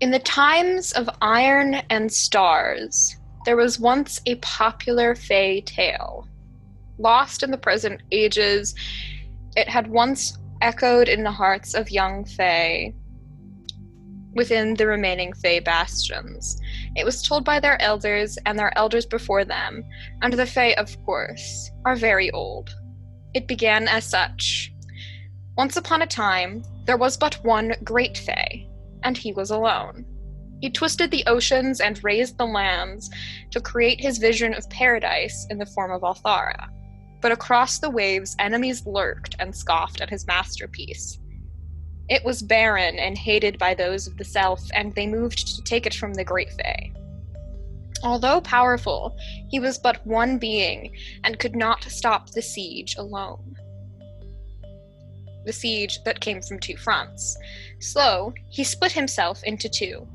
In the times of Iron and Stars, there was once a popular fae tale. Lost in the present ages, it had once echoed in the hearts of young fae within the remaining fae bastions. It was told by their elders and their elders before them, and the fae, of course, are very old. It began as such. Once upon a time, there was but one great fae, and he was alone. He twisted the oceans and raised the lands to create his vision of paradise in the form of Althara. But across the waves, enemies lurked and scoffed at his masterpiece. It was barren and hated by those of the South, and they moved to take it from the Great Fae. Although powerful, he was but one being and could not stop the siege alone. The siege that came from two fronts. So, he split himself into two.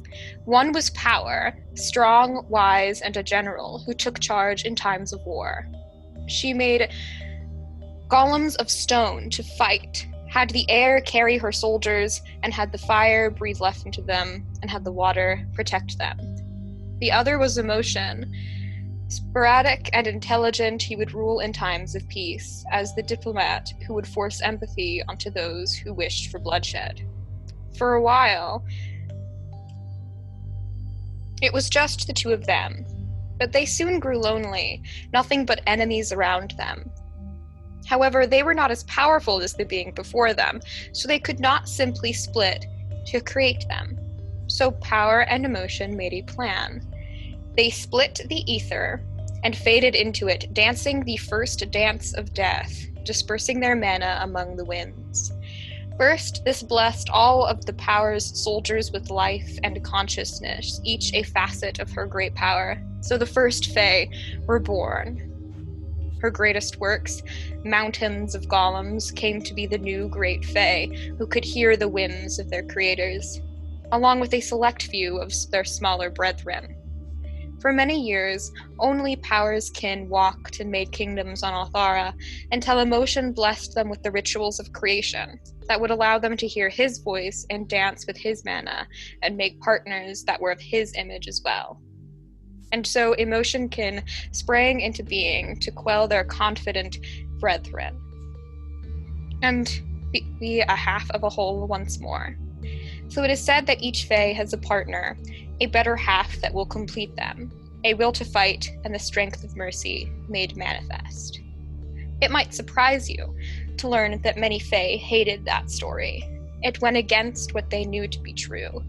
One was power, strong, wise, and a general who took charge in times of war. She made golems of stone to fight, had the air carry her soldiers, and had the fire breathe life into them, and had the water protect them. The other was emotion. Sporadic and intelligent, he would rule in times of peace, as the diplomat who would force empathy onto those who wished for bloodshed. For a while, it was just the two of them, but they soon grew lonely, nothing but enemies around them. However, they were not as powerful as the being before them, so they could not simply split to create them. So power and emotion made a plan. They split the ether and faded into it, dancing the first dance of death, dispersing their mana among the winds. First, this blessed all of the power's soldiers with life and consciousness, each a facet of her great power. So the first Fae were born. Her greatest works, mountains of golems, came to be the new great Fae, who could hear the whims of their creators, along with a select few of their smaller brethren. For many years, only Power's kin walked and made kingdoms on Althara, until emotion blessed them with the rituals of creation that would allow them to hear his voice and dance with his mana, and make partners that were of his image as well. And so emotion kin sprang into being to quell their confident brethren, and be a half of a whole once more. So it is said that each Fae has a partner, a better half that will complete them, a will to fight, and the strength of mercy made manifest. It might surprise you to learn that many Fae hated that story. It went against what they knew to be true.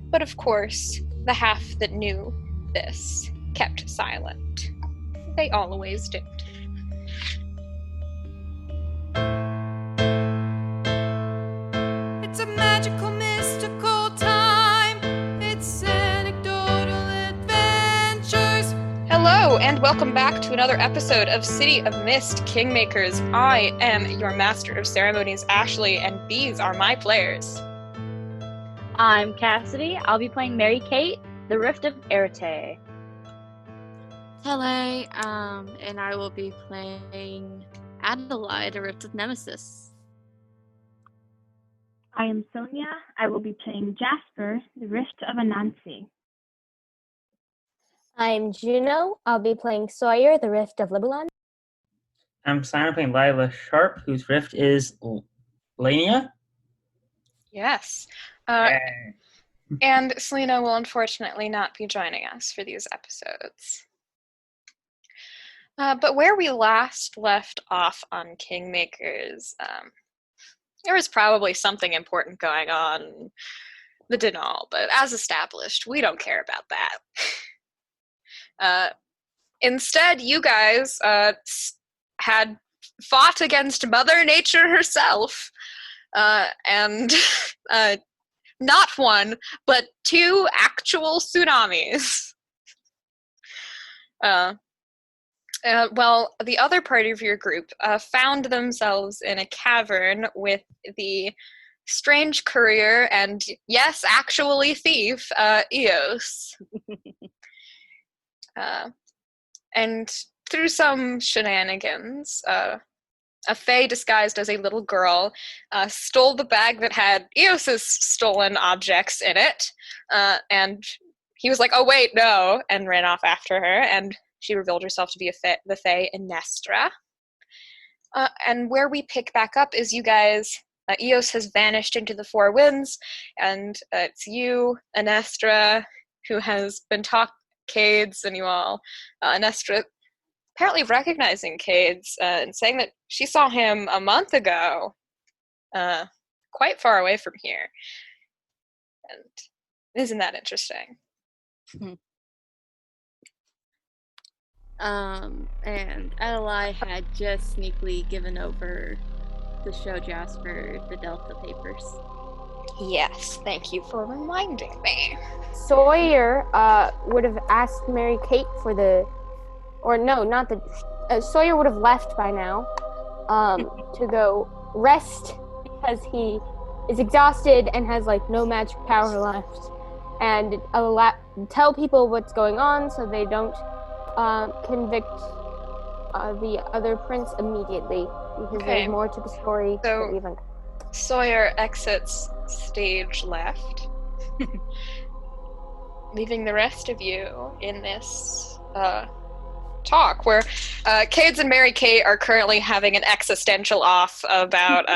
But of course, the half that knew this kept silent. They always did. It's a magical, mystical time. It's anecdotal adventures. Hello, and welcome back to another episode of City of Mist Kingmakers. I am your Master of Ceremonies, Ashley, and these are my players. I'm Cassidy. I'll be playing Mary Kate, the Rift of Arete. Tele, and I will be playing Adalaie, the Rift of Nemesis. I am Sonya. I will be playing Jasper, the Rift of Anansi. I'm Juno. I'll be playing Sawyer, the Rift of Libelon. I'm Simon playing Layla Sharp, whose rift is Lania. Yes. And Selena will unfortunately not be joining us for these episodes. But where we last left off on Kingmakers, there was probably something important going on the Denal, but as established, we don't care about that. Instead, you guys had fought against Mother Nature herself, and not one, but two actual tsunamis. Well, the other part of your group found themselves in a cavern with the strange courier and, yes, actually thief, Eos. And through some shenanigans, a fae disguised as a little girl stole the bag that had Eos's stolen objects in it, and he was like, "Oh wait, no," and ran off after her, and she revealed herself to be the fae Inestra. And where we pick back up is you guys. Eos has vanished into the four winds, and it's you, Inestra, who has been talking Cades, and you all. Inestra apparently recognizing Cades and saying that she saw him a month ago, quite far away from here. And isn't that interesting? And Adalaie had just sneakily given over to show Jasper the Delta papers. Yes, thank you for reminding me. Sawyer would have asked Mary Kate for Sawyer would have left by now to go rest because he is exhausted and has no magic power left, and tell people what's going on so they don't convict the other prince immediately, because there's more to the story that we haven't. Sawyer exits stage left, leaving the rest of you in this talk where Cades and Mary Kate are currently having an existential off about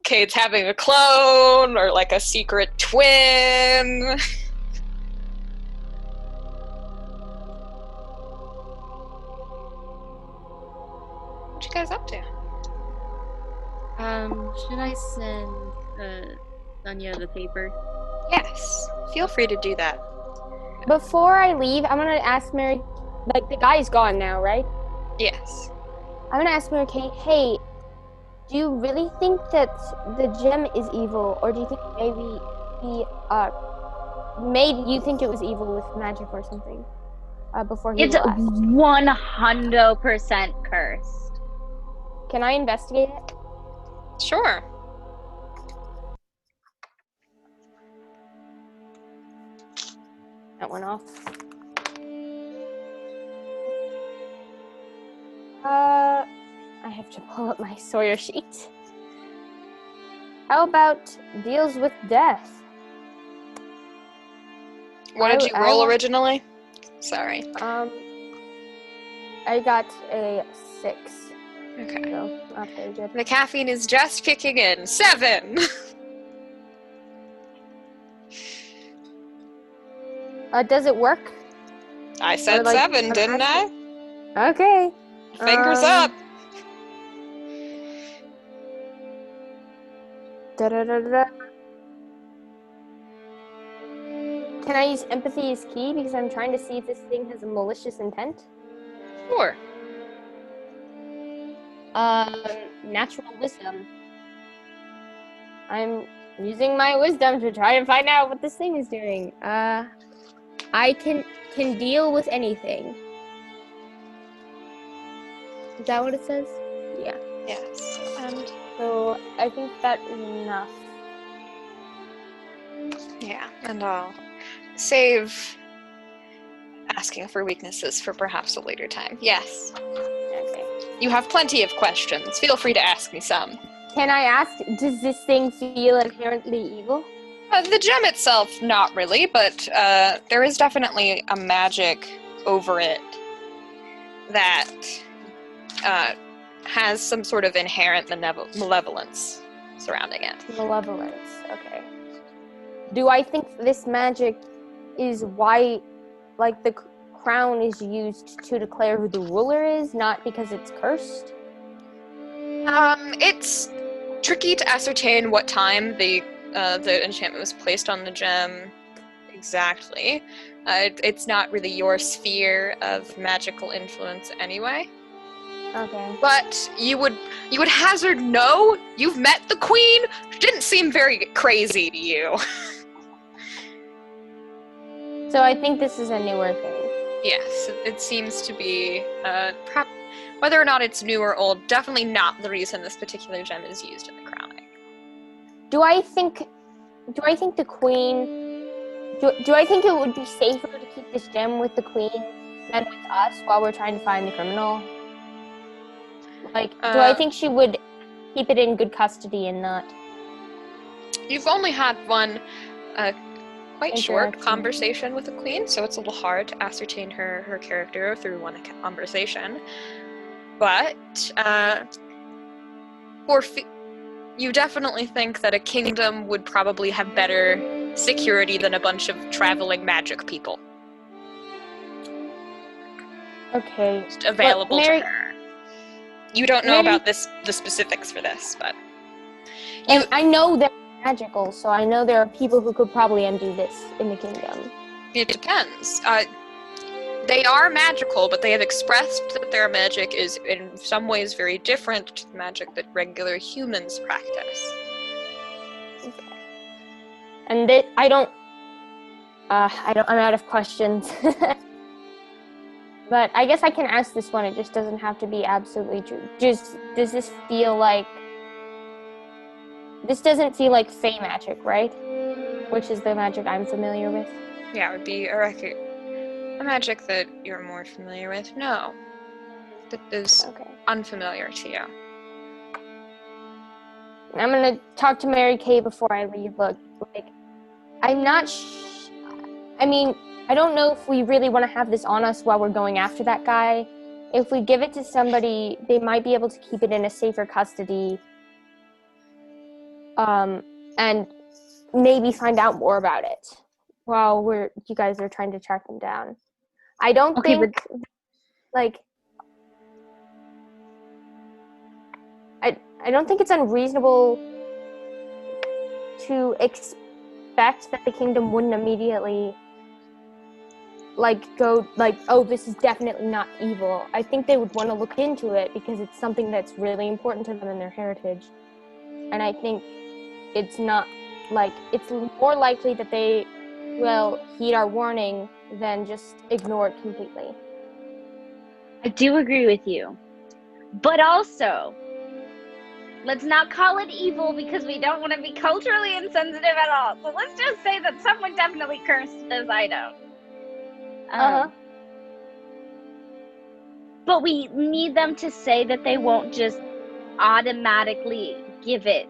Cades having a clone or a secret twin. What you guys up to? Should I send Sonya the paper? Yes, feel free to do that. Before I leave, I'm gonna ask Mary. The guy's gone now, right? Yes. I'm gonna ask Mary Kate. Hey, do you really think that the gem is evil, or do you think maybe he made you think it was evil with magic or something before he It's left? 100% cursed. Can I investigate it? Sure. That went off. I have to pull up my Sawyer sheet. How about deals with death? What did you roll originally? Sorry. I got a 6. Okay. So, not very good. The caffeine is just kicking in. 7! Does it work? I said Or, 7, didn't I? Okay. Fingers up! Da-da-da-da. Can I use empathy as key because I'm trying to see if this thing has a malicious intent? Sure. Natural wisdom. I'm using my wisdom to try and find out what this thing is doing. I can deal with anything. Is that what it says? Yeah. Yes. And So I think that's enough. yeah, and I'll save asking for weaknesses for perhaps a later time. Yes. Okay. You have plenty of questions. Feel free to ask me some. Can I ask, does this thing feel inherently evil? The gem itself, not really, but there is definitely a magic over it that has some sort of inherent malevolence surrounding it. Malevolence, okay. Do I think this magic is why, the crown is used to declare who the ruler is, not because it's cursed? It's tricky to ascertain what time the enchantment was placed on the gem exactly. It's not really your sphere of magical influence anyway. Okay. But you would hazard no. You've met the queen. She didn't seem very crazy to you. So I think this is a newer thing. Yes, it seems to be whether or not it's new or old, definitely not the reason this particular gem is used in the crowning. Do I think the queen... Do I think it would be safer to keep this gem with the queen than with us while we're trying to find the criminal? Like, do I think she would keep it in good custody and not? You've only had one quite short Interaction. conversation with the queen, so it's a little hard to ascertain her character through one conversation. But you definitely think that a kingdom would probably have better security than a bunch of traveling magic people. Okay. Just available Mary- to her. You don't know Mary- about the specifics for this, but And I know they're magical, so I know there are people who could probably undo this in the kingdom. it depends. They are magical, but they have expressed that their magic is in some ways very different to the magic that regular humans practice. Okay. And I'm out of questions. But I guess I can ask this one. It just doesn't have to be absolutely true. Does this feel like... This doesn't feel like Fey magic, right? Which is the magic I'm familiar with. Yeah, it would be a magic that you're more familiar with. No. That is Okay. unfamiliar to you. I'm gonna talk to Mary Kay before I leave. Look, like, I'm not. I mean, I don't know if we really want to have this on us while we're going after that guy. If we give it to somebody, they might be able to keep it in a safer custody. And maybe find out more about it while you guys are trying to track them down. I don't think, like, I don't think it's unreasonable to expect that the kingdom wouldn't immediately, like, go, like, oh, this is definitely not evil. I think they would want to look into it because it's something that's really important to them in their heritage. And I think it's not, like, it's more likely that they will heed our warning than just ignore it completely. I do agree with you. But also, let's not call it evil because we don't want to be culturally insensitive at all. So let's just say that someone definitely cursed this item. But we need them to say that they won't just automatically give it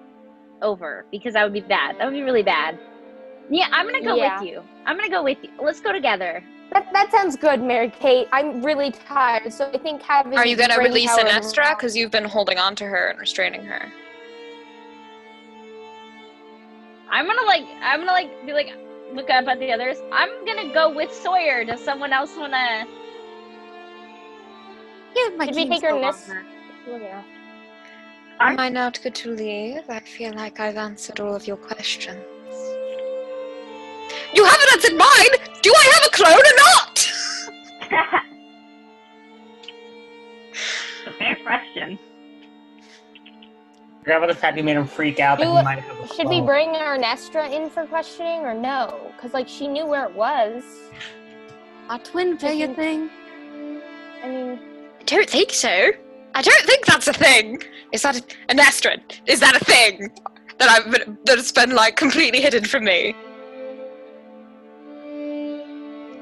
over, because that would be bad. That would be really bad. Yeah, I'm gonna go with you. Let's go together. That sounds good, Mary Kate. I'm really tired, so I think having... Are you going to brain release power- Anestra? Because you've been holding on to her and restraining her. I'm gonna be like, look up at the others. I'm gonna go with Sawyer. Does someone else wanna? Yeah, my Did we take her in this? Yeah. Am I not good to leave? I feel like I've answered all of your questions. You haven't answered mine! Do I have a clone or not? A fair question. Forgot about the fact we made him freak out that he might have a Should we clone. bring our Nestra in for questioning or no? Because, like, she knew where it was. A twin Fey a thing? I mean... I don't think so. I don't think that's a thing. Is that an Anestra? Is that a thing that's been like completely hidden from me?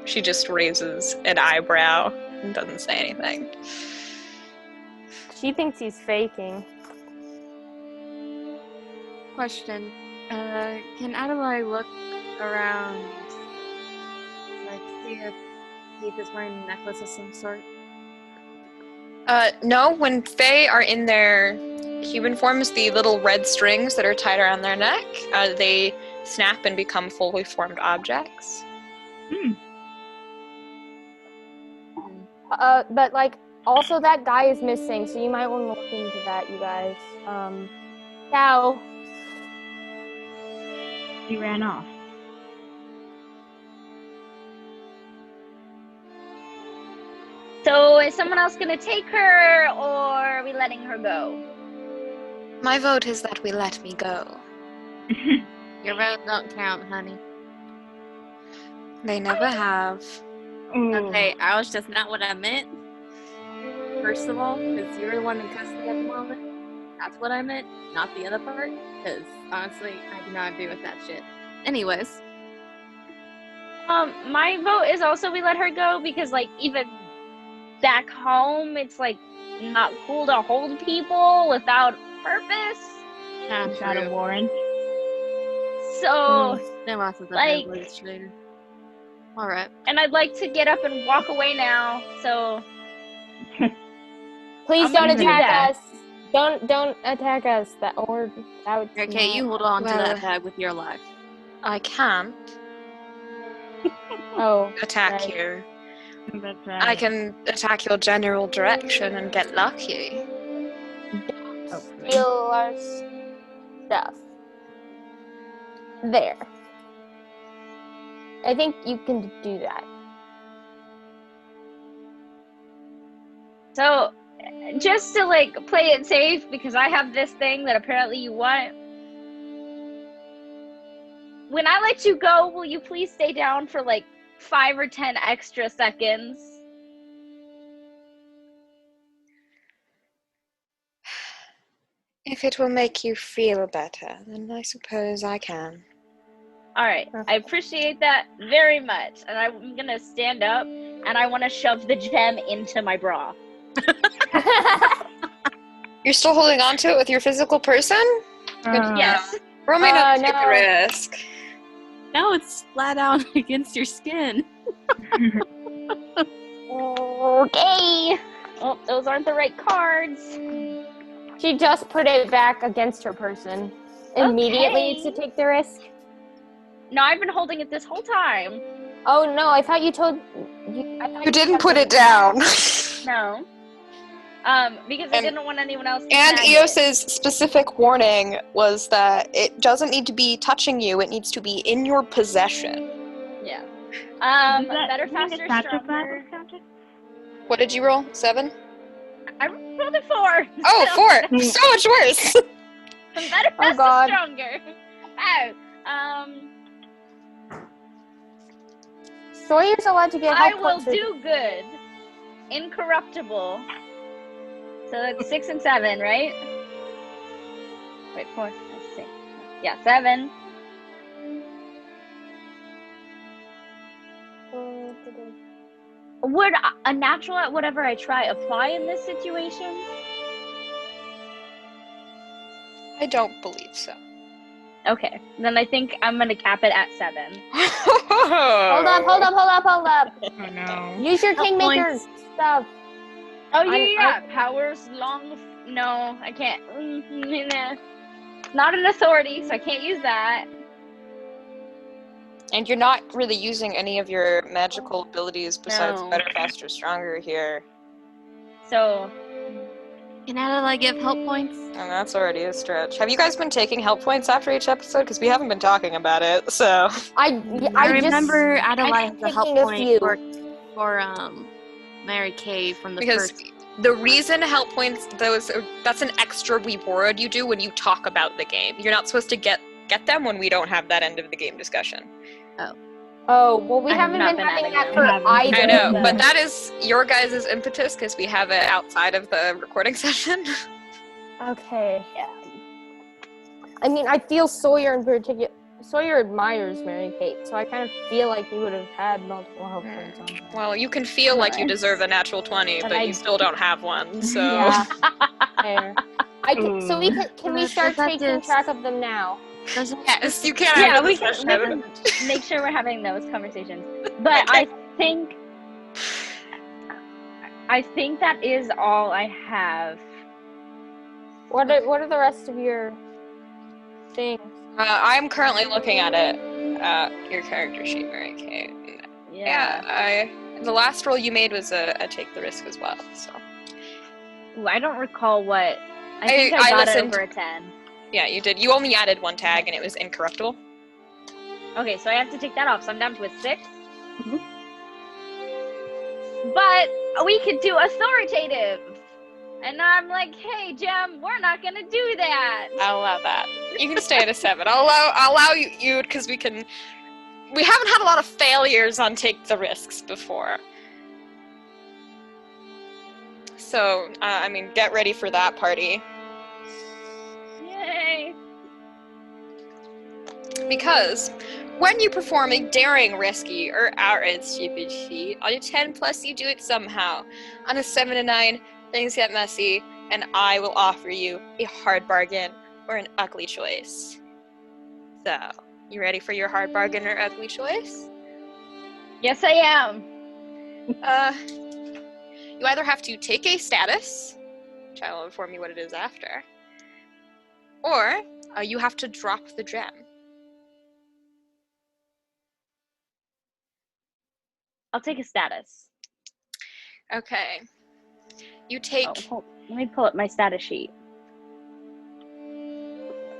She just raises an eyebrow and doesn't say anything. She thinks he's faking. Question. Can Adalaie look around, like, see if Keith is wearing a necklace of some sort? No, when Fae are in their human forms, the little red strings that are tied around their neck, they snap and become fully formed objects. But, like, also that guy is missing, so you might want to look into that, you guys. Ciao. He ran off. So is someone else gonna take her, or are we letting her go? My vote is that we let me go. Your vote don't count, honey. They never have. Okay, I was just not what I meant. First of all, because you're the one in custody at the moment. That's what I meant, not the other part. Because honestly, I do not agree with that shit. Anyways, My vote is also we let her go because, like, even back home, it's like not cool to hold people without purpose. Not Got a true. warrant. So, No, I said that like- administrator. All right. and I'd like to get up and walk away now. So, Please I'm don't gonna do attack that. us. Don't attack us. That would Okay, not- you hold on to Well- that bag with your life. I can't Oh, attack right. you. That's right. I can attack your general direction and get lucky. Hopefully. Steal our stuff. There. I think you can do that. so just to like play it safe, because I have this thing that apparently you want. When I let you go, will you please stay down for like 5 or 10 extra seconds? If it will make you feel better, then I suppose I can. All right, I appreciate that very much, and I'm gonna stand up and I want to shove the gem into my bra. You're still holding on to it with your physical person? Yes. Roll me not take no. the risk. No, it's flat out against your skin. Okay. Oh, those aren't the right cards. She just put it back against her person. Immediately Okay. to take the risk. No, I've been holding it this whole time. Oh no, I thought you told You didn't put it down. No. Because I And- didn't want anyone else to And snag it. Eos's specific warning was that it doesn't need to be touching you, it needs to be in your possession. Yeah. Does that Better, mean faster, the satchel stronger. bag counted? What did you roll? 7? I rolled a 4. Oh, 4! So much worse! Better, Oh, faster, God. stronger. Oh. Sawyer's allowed to get I help will points for- do good. Incorruptible. So that's 6 and 7, right? Wait, 4, 5, 6. Yeah, 7. Would a natural at whatever I try apply in this situation? I don't believe so. Okay, then I think I'm gonna cap it at 7. Hold up. Oh no. Use your Help Kingmaker points. stuff. Oh yeah, I'm- yeah. Powers long. No, I can't. Nah. Not an authority, so I can't use that. And you're not really using any of your magical abilities besides No. better, faster, stronger here. So Can Adalaie give help points? And that's already a stretch. Have you guys been taking help points after each episode? Because we haven't been talking about it, so... I remember I'm Adalaie has a help taking a few. point for Mary Kay from the Because first. the reason help points, that's an extra reward you do when you talk about the game. You're not supposed to get them when we don't have that end of the game discussion. Oh, well, we I have haven't not been been having adding that them. for either. I know, of but them. that is your guys' impetus because we have it outside of the recording session. Okay. I mean, I feel Sawyer in particular. Sawyer admires Mary Kate, so I kind of feel like he would have had multiple help points on her. Well, you can feel like you Alright. deserve a natural 20, And but I- you still don't have one, so... Yeah. Fair. So we can we But start that taking just- track of them now? Doesn't Yes, you can yeah, have we this can session. make sure we're having those conversations. But I think that is all I have. What are the rest of your things? I'm currently looking at it, your character sheet, Mary Kate. Yeah, the last roll you made was a take the risk as well, so... Ooh, I don't recall what. I think I I got it listened- over a 10. Yeah, you did. You only added one tag, and it was incorruptible. Okay, so I have to take that off. So I'm down to a 6. Mhm. But we could do authoritative. And I'm like, hey, Jem, we're not gonna do that. I'll allow that. You can stay at a 7. I'll allow you because we haven't had a lot of failures on take the risks before. So, I mean, get ready for that party. Yay. Because when you perform a daring, risky, or outright stupid feat, on a 10 plus you do it somehow. On a 7 to 9, things get messy, and I will offer you a hard bargain or an ugly choice. So, you ready for your hard bargain or ugly choice? Yes, I am. You either have to take a status, which I will inform you what it is after, or you have to drop the gem. I'll take a status. Okay. You take... Let me pull up my status sheet.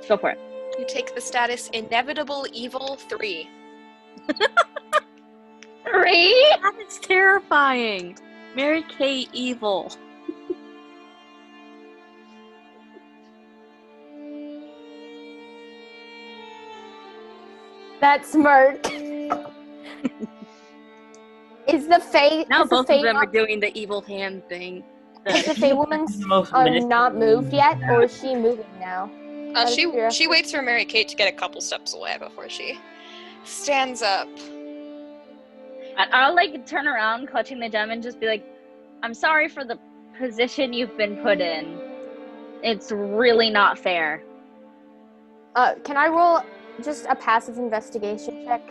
Go for it. You take the status Inevitable Evil 3. 3? That is terrifying. Mary Kay evil. That smirk. Is the Fae... Now is the both Fae of them are not- doing the evil hand thing. Is the Fae woman not moved yet, or is she moving now? She waits for Mary Kate to get a couple steps away before she stands up. I'll like turn around, clutching the gem, and just be like, "I'm sorry for the position you've been put in. It's really not fair." Can I roll just a passive investigation check?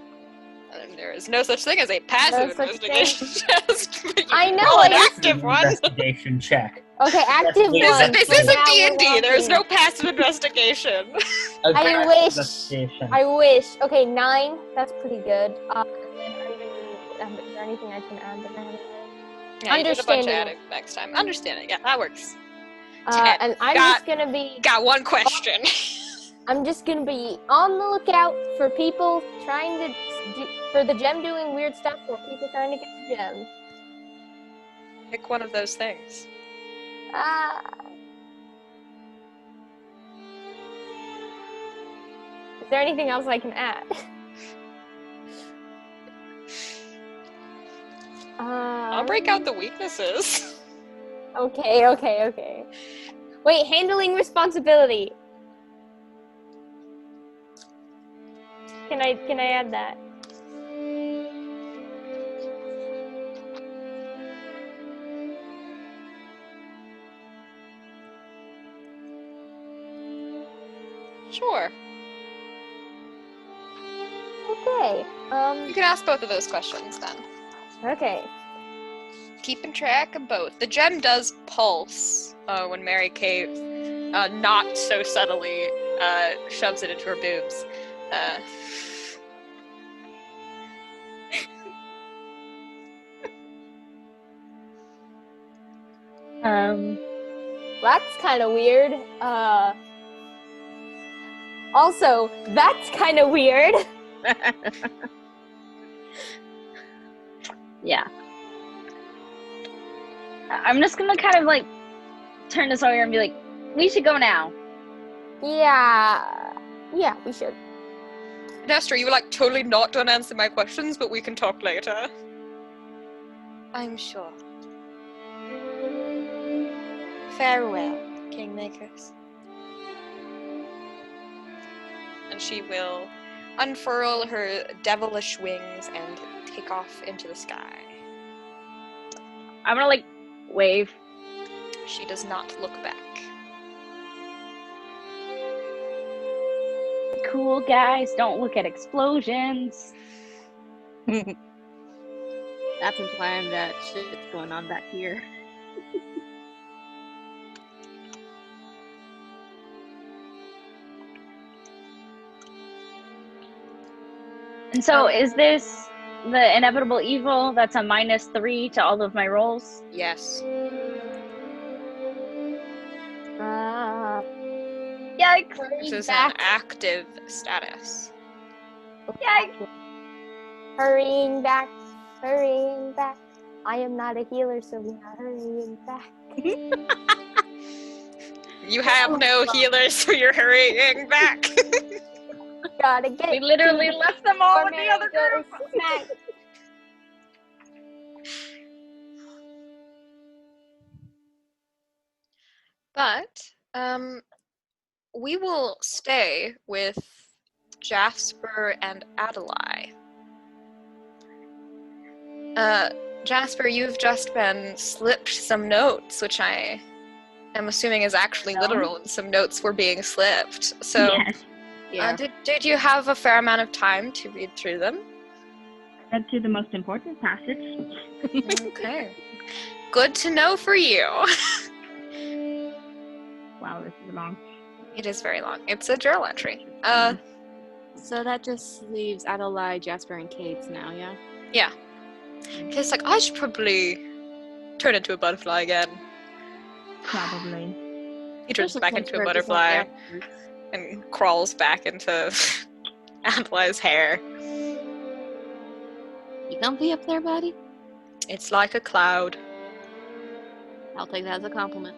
There is no such thing as a passive investigation test. I know, Roll an I- active one. Investigation check. Okay, active This- one. This so isn't now we're D&D. There's walking. no passive investigation. I wish. Investigation. I wish. Okay, 9. That's pretty good. Is there anything I can add to that? Yeah, you did a bunch of Understanding. adding next time. Understanding. Yeah, that works. And I'm just gonna be. Got one question. I'm just gonna be on the lookout for people trying to for the gem doing weird stuff, or people trying to get the gem. Pick one of those things. Is there anything else I can add? I'll break out the weaknesses. Okay. Wait, handling responsibility. Can I add that? Sure. Okay. You can ask both of those questions then. Okay. Keeping track of both. The gem does pulse when Mary Kate not so subtly shoves it into her boobs. That's kind of weird. Also, that's kind of weird. Yeah. I'm just gonna kind of like turn to Sawyer and be like, "We should go now." Yeah, we should. Nestor, you were like totally not gonna answer my questions, but we can talk later. I'm sure. Farewell, Kingmakers. And she will unfurl her devilish wings and take off into the sky. I'm gonna like wave. She does not look back. Cool guys, don't look at explosions. That's implying that shit's going on back here. And so, is this the inevitable evil that's a -3 to all of my rolls? Yes. Yikes! This is an active status. Yikes! Hurrying back. I am not a healer, so we are hurrying back. You have no healers, so you're hurrying back. Gotta get. We literally left them all with the Mary other goes group. snack. But we will stay with Jasper and Adalaie. Jasper, you've just been slipped some notes, which I am assuming is actually literal, and some notes were being slipped. So, Yes. did you have a fair amount of time to read through them? I read through the most important passage. Okay. Good to know for you. Wow, this is long. It is very long. It's a journal entry. So that just leaves Adalaie, Jasper, and Kate now, yeah? Yeah. Kate's like, I should probably turn into a butterfly again. Probably. He turns back into a butterfly and crawls back into Adalaie's hair. You comfy up there, buddy? It's like a cloud. I'll take that as a compliment.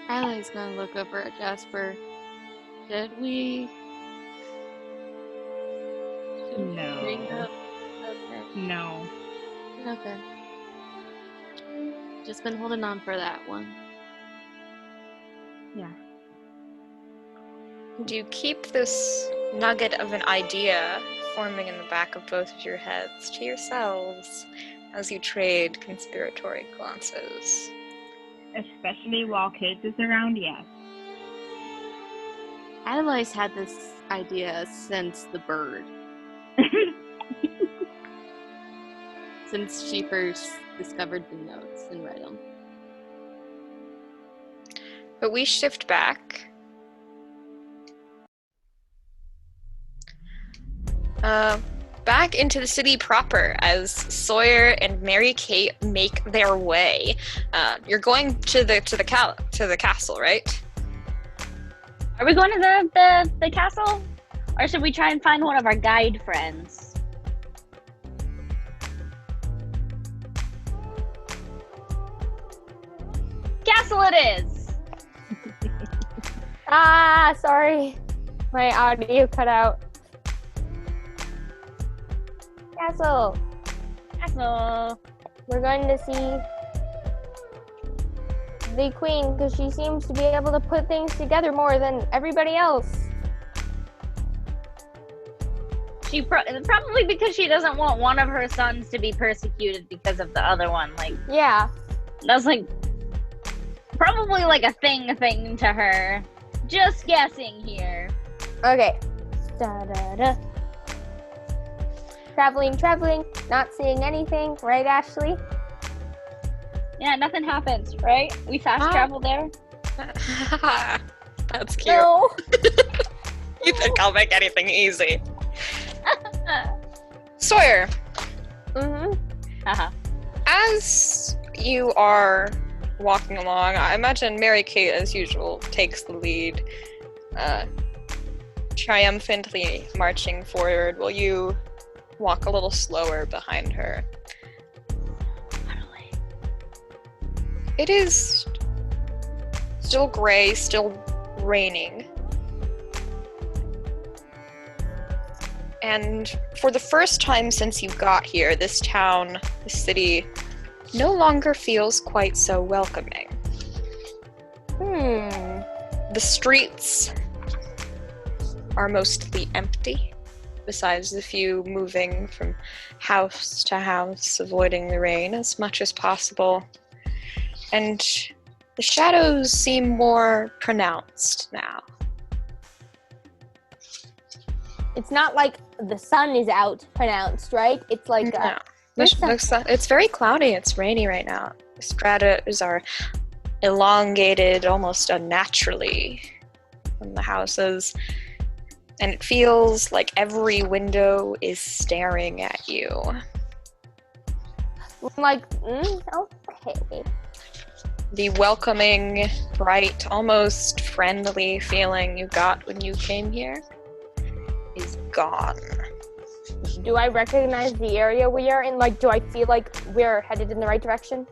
Adalaie's gonna look over at Jasper. Should we No. bring up? Okay. No. Okay. Just been holding on for that one. Yeah. Do you keep this nugget of an idea forming in the back of both of your heads to yourselves as you trade conspiratory glances? Especially while Kate is around, yes. Adalaie's had this idea since the bird. Since she first discovered the notes and read them. But we shift back. Back into the city proper as Sawyer and Mary Kate make their way. You're going to the castle, right? Are we going to the castle? Or should we try and find one of our guide friends? Castle it is! Sorry. My audio cut out. Castle. Castle. We're going to see the queen because she seems to be able to put things together more than everybody else. She probably because she doesn't want one of her sons to be persecuted because of the other one. Like, Yeah. that's like probably like a thing to her. Just guessing here. Okay. Da-da-da. Traveling, not seeing anything, right, Ashley? Yeah, nothing happens, right? We fast travel there. That's cute. No. You think I'll make anything easy. Sawyer, Uh-huh. as you are walking along, I imagine Mary Kate, as usual, takes the lead, triumphantly marching forward. Will you walk a little slower behind her? It is still gray, still raining. And for the first time since you got here, this town, this city, no longer feels quite so welcoming. The streets are mostly empty, besides the few moving from house to house, avoiding the rain as much as possible. And the shadows seem more pronounced now. It's not like the sun is out pronounced, right? It's like No. It's very cloudy. It's rainy right now. The stratas are elongated almost unnaturally from the houses. And it feels like every window is staring at you. like, okay. The welcoming, bright, almost friendly feeling you got when you came here is gone. Do I recognize the area we are in? Like, do I feel like we're headed in the right direction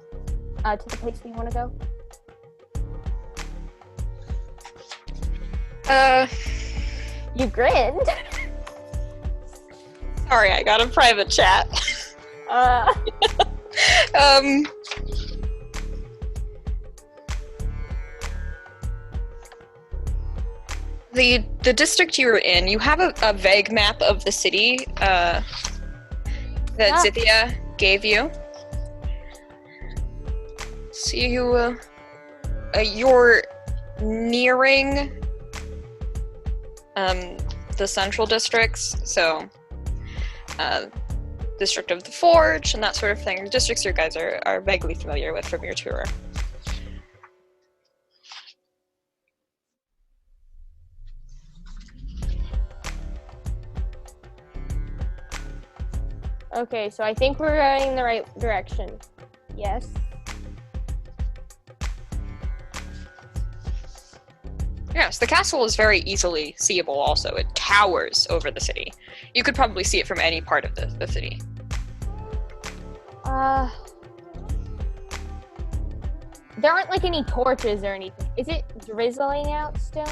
to the place we want to go? You grinned. Sorry, I got a private chat. The district you were in, you have a vague map of the city that Zithia gave you. So you're nearing the central districts, so District of the Forge and that sort of thing. The districts you guys are vaguely familiar with from your tour. Okay, so I think we're going in the right direction. Yes. Yes, the castle is very easily seeable also. It towers over the city. You could probably see it from any part of the city. There aren't like any torches or anything. Is it drizzling out still?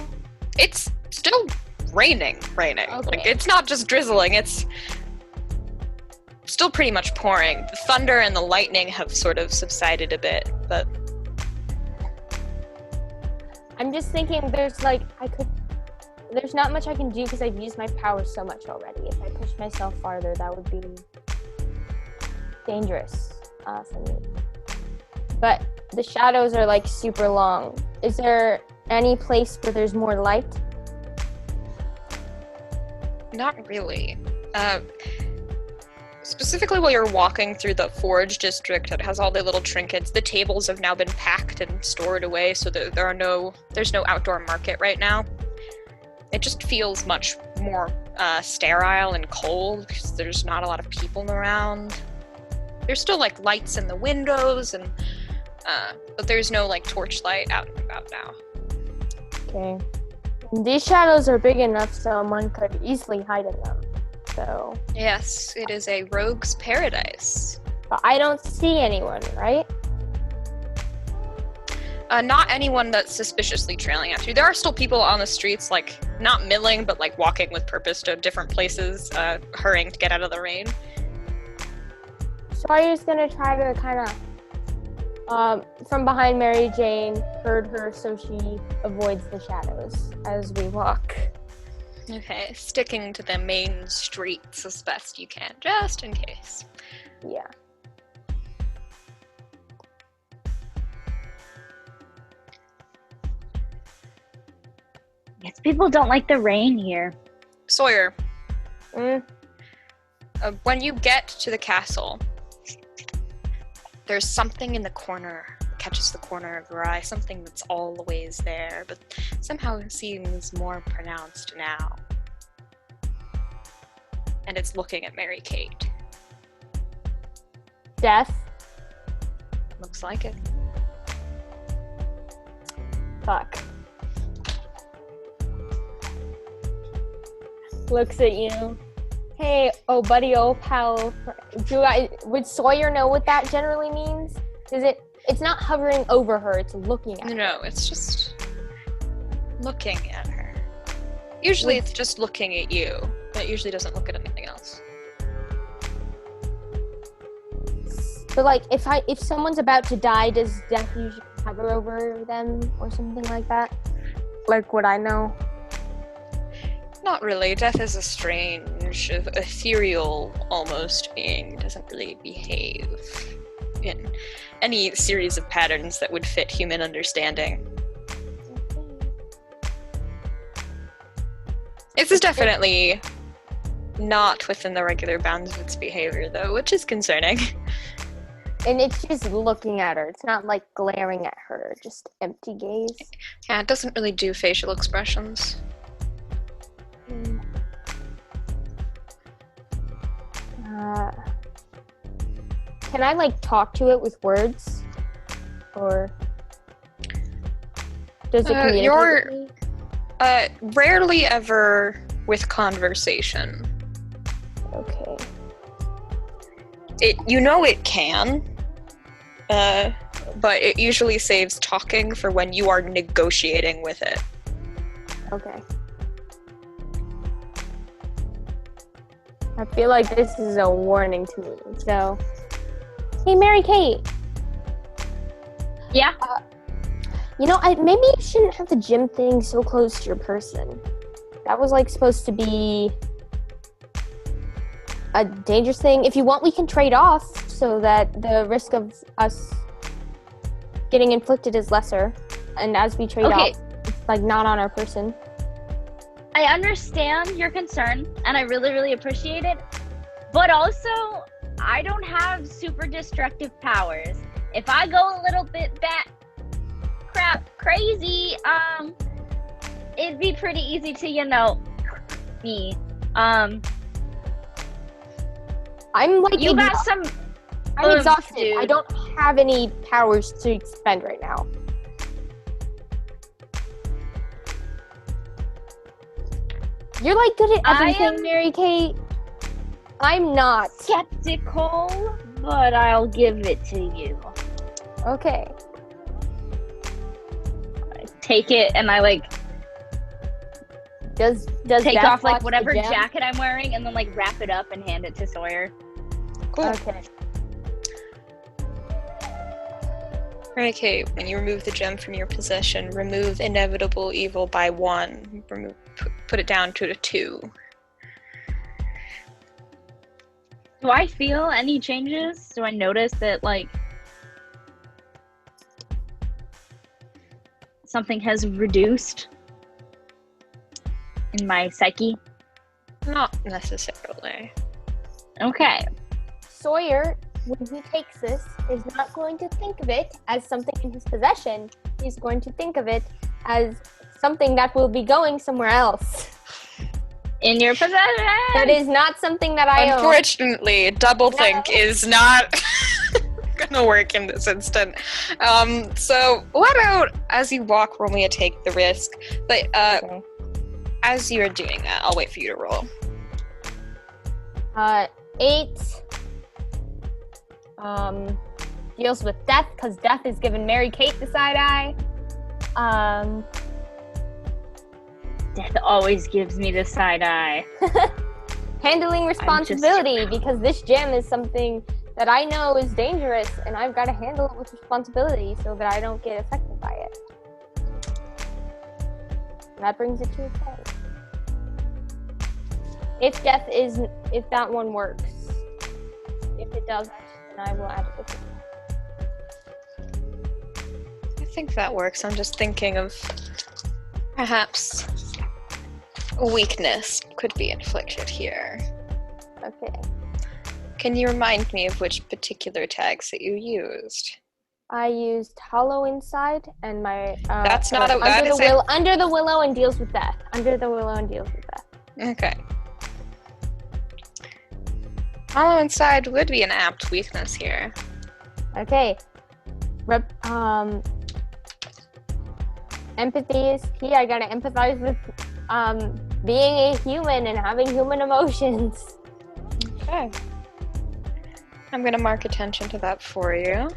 It's still raining. Okay. Like, it's not just drizzling, it's still pretty much pouring. The thunder and the lightning have sort of subsided a bit, but I'm just thinking there's not much I can do because I've used my power so much already. If I push myself farther, that would be dangerous for me. But the shadows are like super long. Is there any place where there's more light? not really. Specifically while you're walking through the Forge district that has all the little trinkets, the tables have now been packed and stored away so that there's no outdoor market right now. It just feels much more sterile and cold because there's not a lot of people around. There's still like lights in the windows and but there's no like torchlight out and about now. Okay. These shadows are big enough so one could easily hide in them. So Yes, it is a rogue's paradise. but I don't see anyone, right? Not anyone that's suspiciously trailing after you. There are still people on the streets, like, not milling, but, like, walking with purpose to different places, hurrying to get out of the rain. Sawyer's gonna try to kind of, from behind Mary Jane, herd her so she avoids the shadows as we walk. Okay, sticking to the main streets as best you can, just in case. Yeah. Yes, people don't like the rain here. Sawyer, Mm. when you get to the castle, there's something in the corner, catches the corner of your eye, something that's always there, but somehow seems more pronounced now. And it's looking at Mary Kate. Death. Looks like it. Fuck. Looks at you. Hey, oh buddy, oh pal. Would Sawyer know what that generally means? It's not hovering over her, it's looking at her. No, it's just looking at her. Usually it's just looking at you, but it usually doesn't look at anything else. But like, if someone's about to die, does death usually hover over them or something like that? Like, would I know? Not really. Death is a strange, ethereal, almost being. It doesn't really behave in any series of patterns that would fit human understanding. This is definitely not within the regular bounds of its behavior, though, which is concerning. And it's just looking at her. It's not like glaring at her, just empty gaze. Yeah, it doesn't really do facial expressions. Can I like talk to it with words, or does it communicate you're- with me? Rarely ever with conversation. Okay. It can, but it usually saves talking for when you are negotiating with it. Okay. I feel like this is a warning to me. So, hey, Mary Kate. Yeah? Maybe you shouldn't have the gym thing so close to your person. That was like supposed to be a dangerous thing. If you want, we can trade off so that the risk of us getting inflicted is lesser. And as we trade off, it's like not on our person. I understand your concern, and I really, really appreciate it. But also, I don't have super destructive powers. If I go a little bit crazy, it'd be pretty easy to, me. I'm like You got some. I'm exhausted. Dude. I don't have any powers to expend right now. You're like good at everything, Mary Kate. I'm not. Skeptical, but I'll give it to you. Okay. I take it and I Does take Beth off watch whatever the gem? jacket I'm wearing and then wrap it up and hand it to Sawyer. Cool. Okay. Okay, when you remove the gem from your possession, remove inevitable evil by 1. Put it down to a 2. Do I feel any changes? Do I notice that something has reduced in my psyche? Not necessarily. Okay. Sawyer, when he takes this, is not going to think of it as something in his possession. He's going to think of it as something that will be going somewhere else. In your possession! That is not something that I own. Unfortunately, doublethink is not gonna work in this instant. So what about as you walk, roll me a take the risk. But Okay. as you're doing that, I'll wait for you to roll. 8. Deals with death, because death is giving Mary Kate the side eye. Death always gives me the side eye. Handling responsibility, because this gem is something that I know is dangerous, and I've got to handle it with responsibility so that I don't get affected by it. And that brings it to a 10. If that one works. If it doesn't, then I will add it to I think that works. I'm just thinking of perhaps a weakness could be inflicted here. Okay. Can you remind me of which particular tags that you used? I used Hollow Inside and my That's not a- that is a- Under the Willow and Deals with Death. Under the Willow and Deals with Death. Okay. Hollow Inside would be an apt weakness here. Okay. Empathy is key. I gotta empathize with being a human and having human emotions. Okay. I'm gonna mark attention to that for you.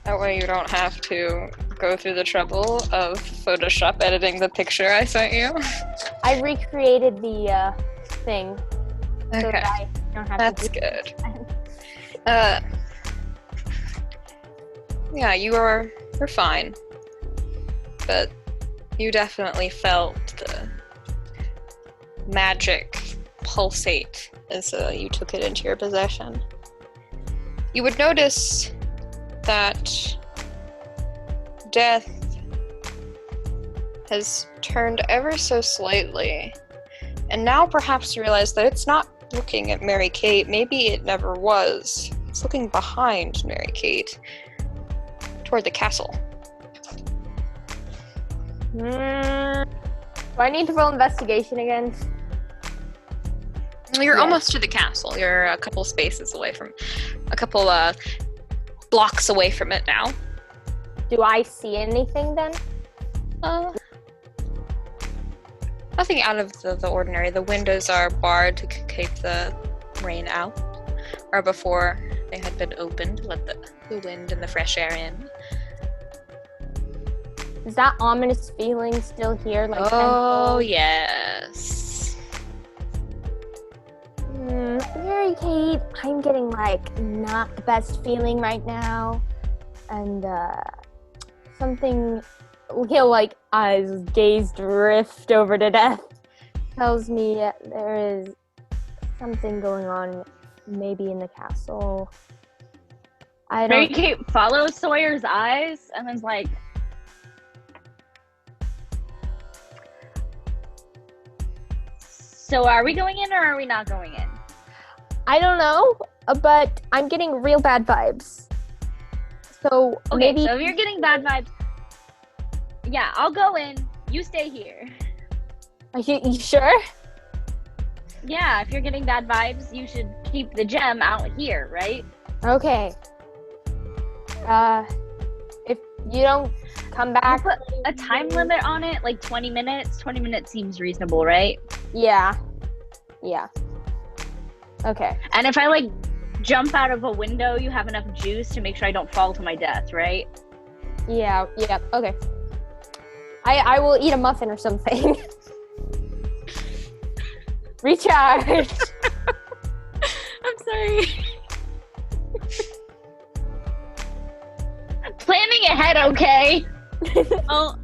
That way you don't have to go through the trouble of Photoshop editing the picture I sent you. I recreated the thing so Okay. that I don't have That's to do good. it. Yeah, you're fine. But you definitely felt the magic pulsate as you took it into your possession. You would notice that death has turned ever so slightly, and now perhaps you realize that it's not looking at Mary Kate. Maybe it never was. It's looking behind Mary Kate, toward the castle. Do I need to roll investigation again? You're Yeah. almost to the castle. You're a couple spaces away from, a couple blocks away from it now. Do I see anything then? Nothing out of the ordinary. The windows are barred to keep the rain out, or before they had been opened, let the wind and the fresh air in. Is that ominous feeling still here? Like Oh, yes. Mary Kate, I'm getting not the best feeling right now, and something he'll like eyes gaze drift over to Death. Tells me there is something going on, maybe in the castle. I don't. Mary Kate follows Sawyer's eyes and is like, so are we going in or are we not going in? I don't know, but I'm getting real bad vibes. So Okay, maybe. so if you're getting bad vibes, yeah, I'll go in. You stay here. Are you sure? Yeah, if you're getting bad vibes, you should keep the gem out here, right? Okay. If you don't come back. Put a time limit on it, like 20 minutes. 20 minutes seems reasonable, right? Yeah. Okay. And if I like jump out of a window, you have enough juice to make sure I don't fall to my death, right? Yeah, okay. I will eat a muffin or something. Recharge. I'm sorry. Planning ahead, okay? All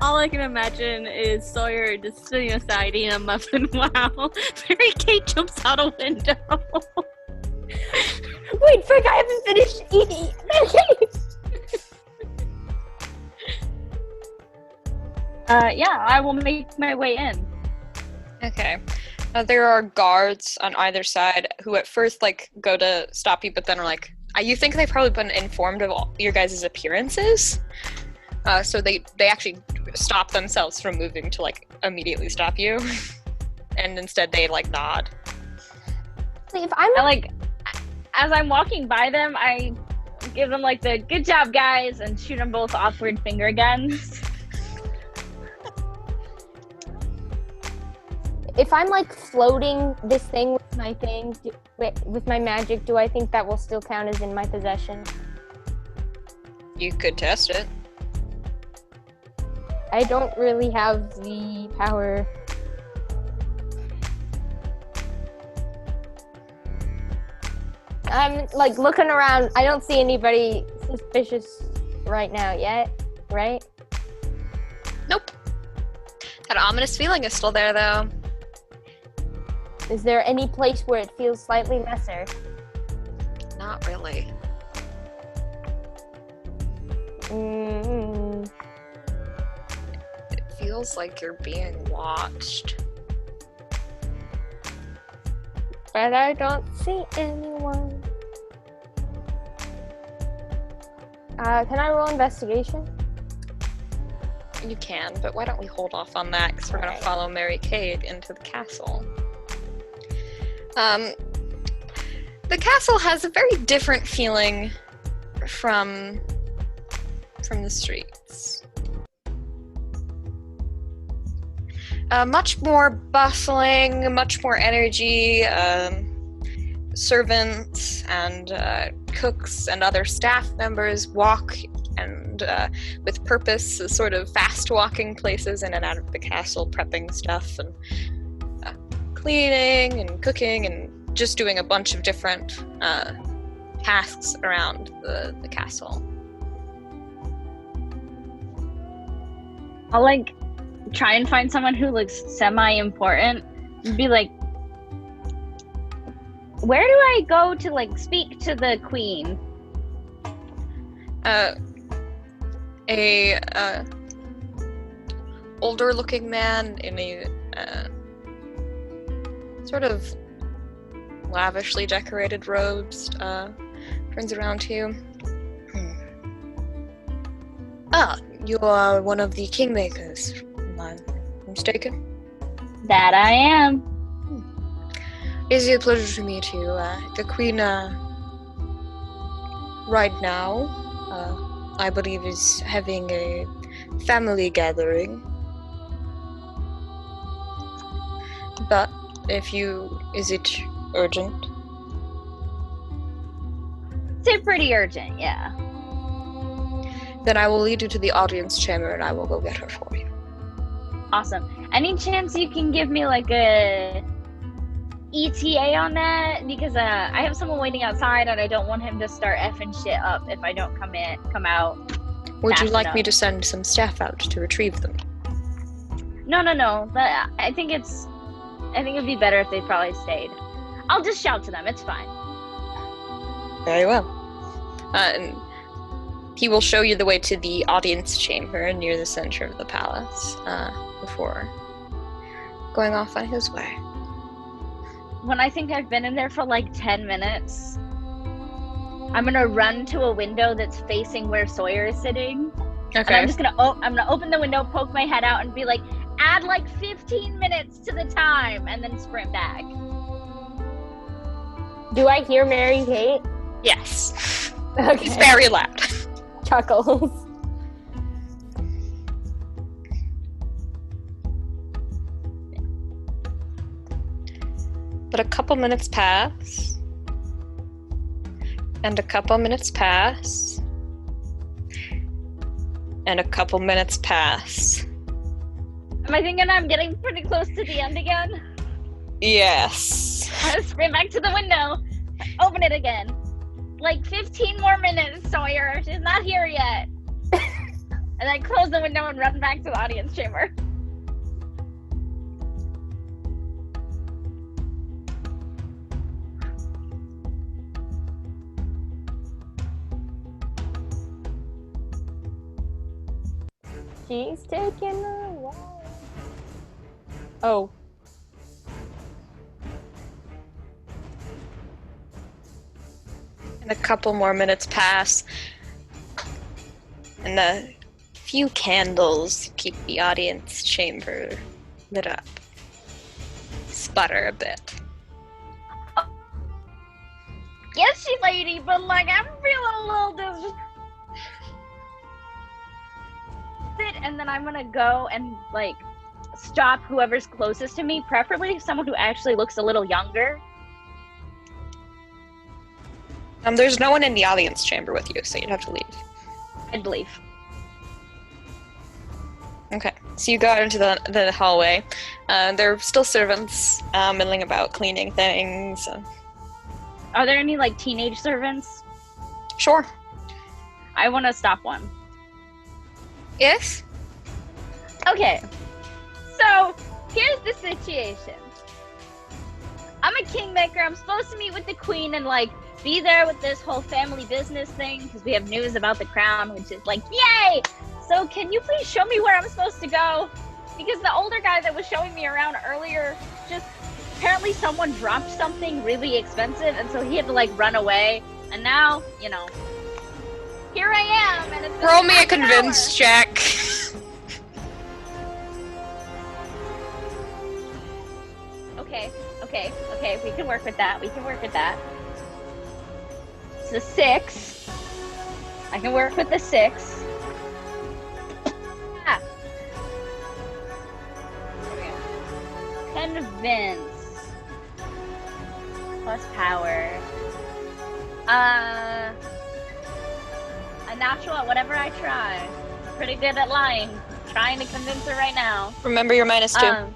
I can imagine is Sawyer just sitting aside eating a muffin while Mary Kate jumps out a window. Wait, frick, I haven't finished eating. Yeah, I will make my way in. Okay. There are guards on either side who at first like go to stop you, but then are like, you think they've probably been informed of all your guys' appearances, so they actually stop themselves from moving to like immediately stop you, and instead they like nod. If I'm As I'm walking by them, I give them like the good job, guys, and shoot them both awkward finger guns. If I'm like floating this thing with my with my magic, do I think that will still count as in my possession? You could test it. I don't really have the power. I'm like looking around. I don't see anybody suspicious right now yet, right? Nope. That ominous feeling is still there though. Is there any place where it feels slightly lesser? Not really. It feels like you're being watched. But I don't see anyone. Can I roll investigation? You can, but why don't we hold off on that because we're going to follow Mary Kate into the castle. The castle has a very different feeling from the streets. Much more bustling, much more energy. Servants and cooks and other staff members walk and with purpose, sort of fast-walking places in and out of the castle, prepping stuff and cleaning and cooking and just doing a bunch of different tasks around the castle. I'll like try and find someone who looks semi-important and be like, where do I go to like speak to the queen? A older looking man in a sort of lavishly decorated robes turns around to you. You are one of the Kingmakers, am I mistaken? That I am. It is a pleasure to meet you. The Queen right now, I believe, is having a family gathering. But is it urgent? It's pretty urgent, yeah. Then I will lead you to the audience chamber and I will go get her for you. Awesome. Any chance you can give me like a ETA on that? Because I have someone waiting outside and I don't want him to start effing shit up if I don't come out. Would you fast like me enough. to send some staff out to retrieve them? No. I think it'd be better if they probably stayed. I'll just shout to them. It's fine. Very well. And he will show you the way to the audience chamber near the center of the palace before going off on his way. When I think I've been in there for like 10 minutes, I'm gonna run to a window that's facing where Sawyer is sitting. And Okay. I'm just gonna open the window, poke my head out, and be like, add like 15 minutes to the time, and then sprint back. Do I hear Mary Kate? Yes. Okay. It's very loud. Chuckles. But a couple minutes pass. And a couple minutes pass. And a couple minutes pass. Am I thinking I'm getting pretty close to the end again? Yes. I sprint back to the window, open it again. Like 15 more minutes, Sawyer. She's not here yet. And then close the window and run back to the audience chamber. She's taking a while. Oh. And a couple more minutes pass. And a few candles keep the audience chamber lit up. Sputter a bit. Yes, she lady, but like I'm feeling a little dis. And then I'm gonna go and like stop whoever's closest to me, preferably someone who actually looks a little younger. There's no one in the audience chamber with you, so you'd have to leave. I'd leave. Okay, so you go out into the hallway. There are still servants milling about, cleaning things. Are there any like teenage servants? Sure. I want to stop one. Yes? Okay, so here's the situation. I'm a kingmaker. I'm supposed to meet with the queen and like be there with this whole family business thing because we have news about the crown, which is like, yay! So can you please show me where I'm supposed to go? Because the older guy that was showing me around earlier, just apparently someone dropped something really expensive, and so he had to like run away. And now, you know, here I am. And it's been Roll me a half an convince check. Okay, we can work with that. It's a 6. I can work with the 6. Ah. There we go. Convince. Plus power. A natural at whatever I try. Pretty good at lying. Trying to convince her right now. Remember your -2.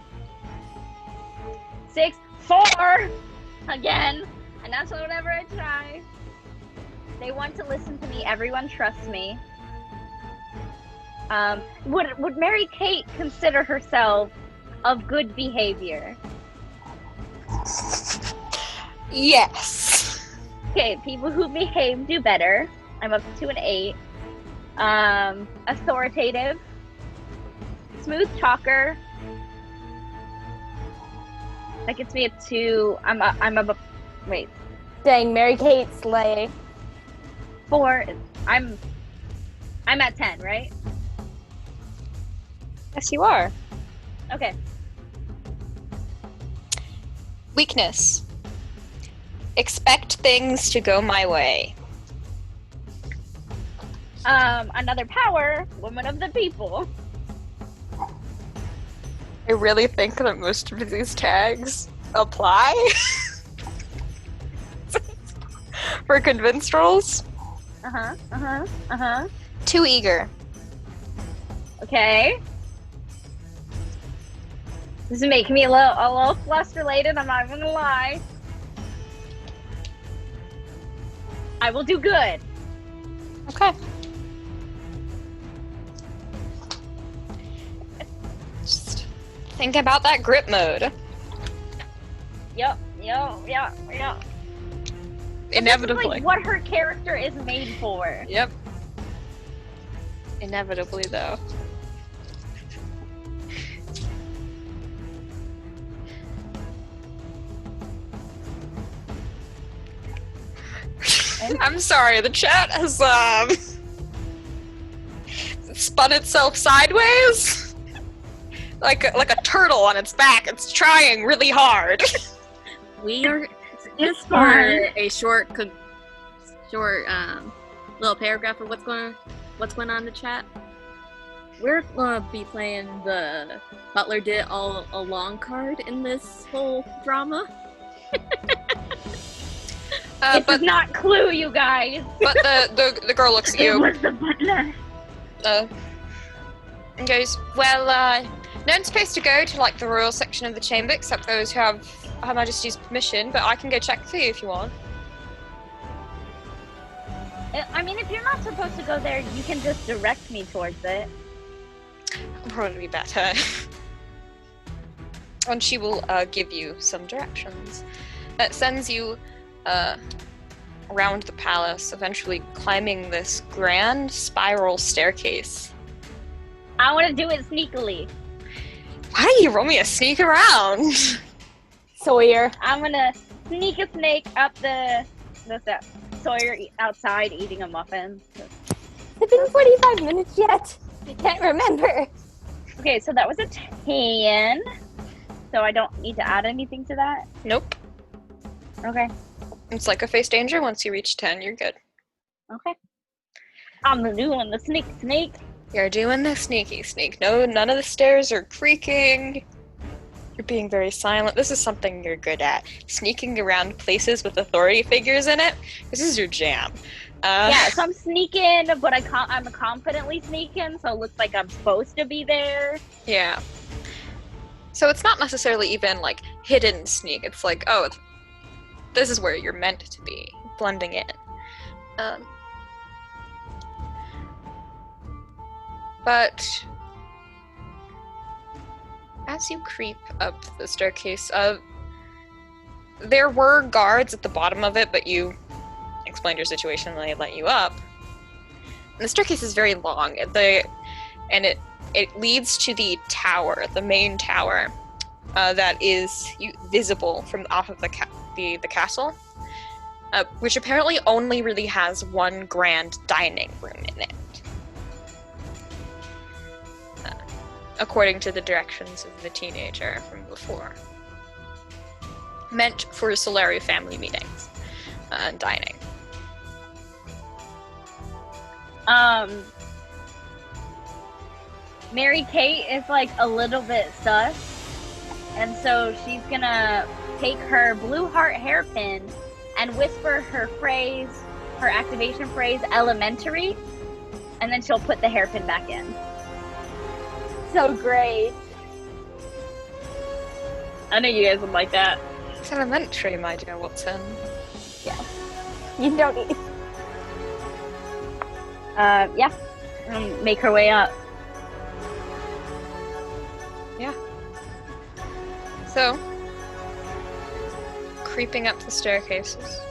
6, 4 again, and that's whatever I try. They want to listen to me. Everyone trusts me. Would Mary Kate consider herself of good behavior? Yes. Okay, people who behave do better. I'm up to an 8. Authoritative, smooth talker. That gets me a 2. Wait. Dang, Mary Kate slay. 4. I'm at 10, right? Yes, you are. Okay. Weakness. Expect things to go my way. Another power, woman of the people. I really think that most of these tags apply for convinced rolls. Too eager. Okay. This is making me a little frustrated, I'm not even gonna lie. I will do good. Okay. Think about that grip mode. Yep. Inevitably. This is like what her character is made for. Yep. Inevitably, though. I'm sorry, the chat has spun itself sideways, like a turtle on its back. It's trying really hard. We are just for a short little paragraph of what's going on in the chat. We're gonna be playing the Butler Did All Along card in this whole drama. This is not Clue, you guys. But the girl looks at you. It was the butler. And goes, well, no one's supposed to go to like the royal section of the chamber except those who have Her Majesty's permission, but I can go check for you if you want. I mean, if you're not supposed to go there, you can just direct me towards it. Probably be better. And she will give you some directions. That sends you around the palace, eventually climbing this grand spiral staircase. I want to do it sneakily. Why don't you roll me a sneak around? Sawyer. I'm gonna sneak a snake up the steps. Sawyer outside eating a muffin. It's been 45 minutes yet. I can't remember. Okay, so that was a 10. So I don't need to add anything to that? Nope. Okay. It's like a face danger. Once you reach 10, you're good. Okay. I'm doing the snake. You're doing the sneaky sneak. No, none of the stairs are creaking. You're being very silent. This is something you're good at. Sneaking around places with authority figures in it. This is your jam. Yeah, so I'm sneaking, but I'm confidently sneaking, so it looks like I'm supposed to be there. Yeah. So it's not necessarily even like hidden sneak. It's like, oh, this is where you're meant to be, blending in. But as you creep up the staircase, there were guards at the bottom of it, but you explained your situation and they let you up. And the staircase is very long, and it leads to the tower, the main tower, that is visible from off of the castle, which apparently only really has one grand dining room in it. According to the directions of the teenager from before. Meant for Solari family meetings and dining. Mary Kate is like a little bit sus, and so she's gonna take her blue heart hairpin and whisper her activation phrase, elementary, and then she'll put the hairpin back in. So great. I know you guys would like that. It's elementary, my dear Watson. Yeah. You don't need. Yeah. Make her way up. Yeah. So, creeping up the staircases,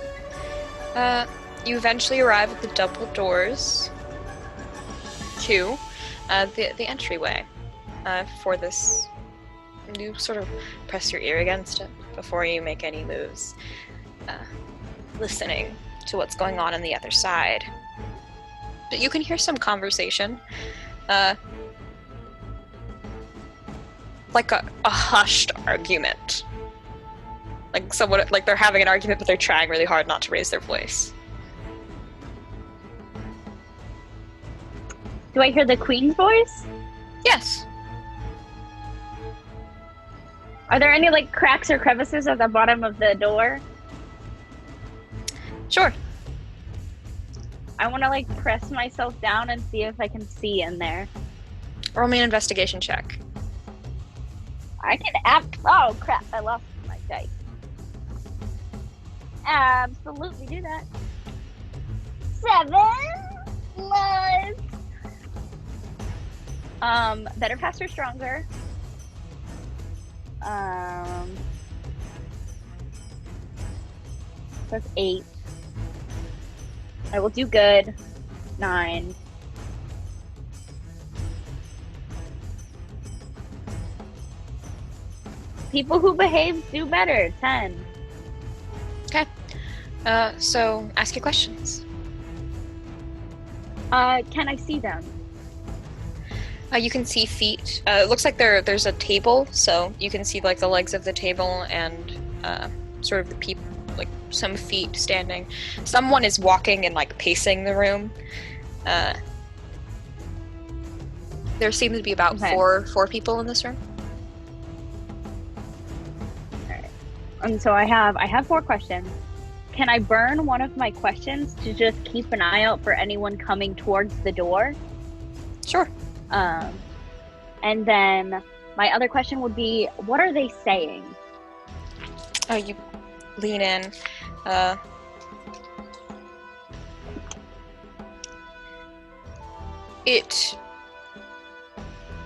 you eventually arrive at the double doors to the entryway for this. You sort of press your ear against it before you make any moves, listening to what's going on the other side. But you can hear some conversation, like a hushed argument. Like someone, like they're having an argument, but they're trying really hard not to raise their voice. Do I hear the queen's voice? Yes. Are there any like cracks or crevices at the bottom of the door? Sure. I want to like press myself down and see if I can see in there. Roll me an investigation check. I can oh crap, I lost my dice. Absolutely do that. 7 plus. Better, faster, stronger. That's 8. I will do good. 9. People who behave do better. 10. Okay. So ask your questions. Can I see them? You can see feet. It looks like there's a table, so you can see like the legs of the table and sort of the people, like some feet standing. Someone is walking and like pacing the room. There seems to be about four people in this room. Alright. And so I have 4 questions. Can I burn one of my questions to just keep an eye out for anyone coming towards the door? Sure. And then my other question would be, what are they saying? Oh, you lean in. It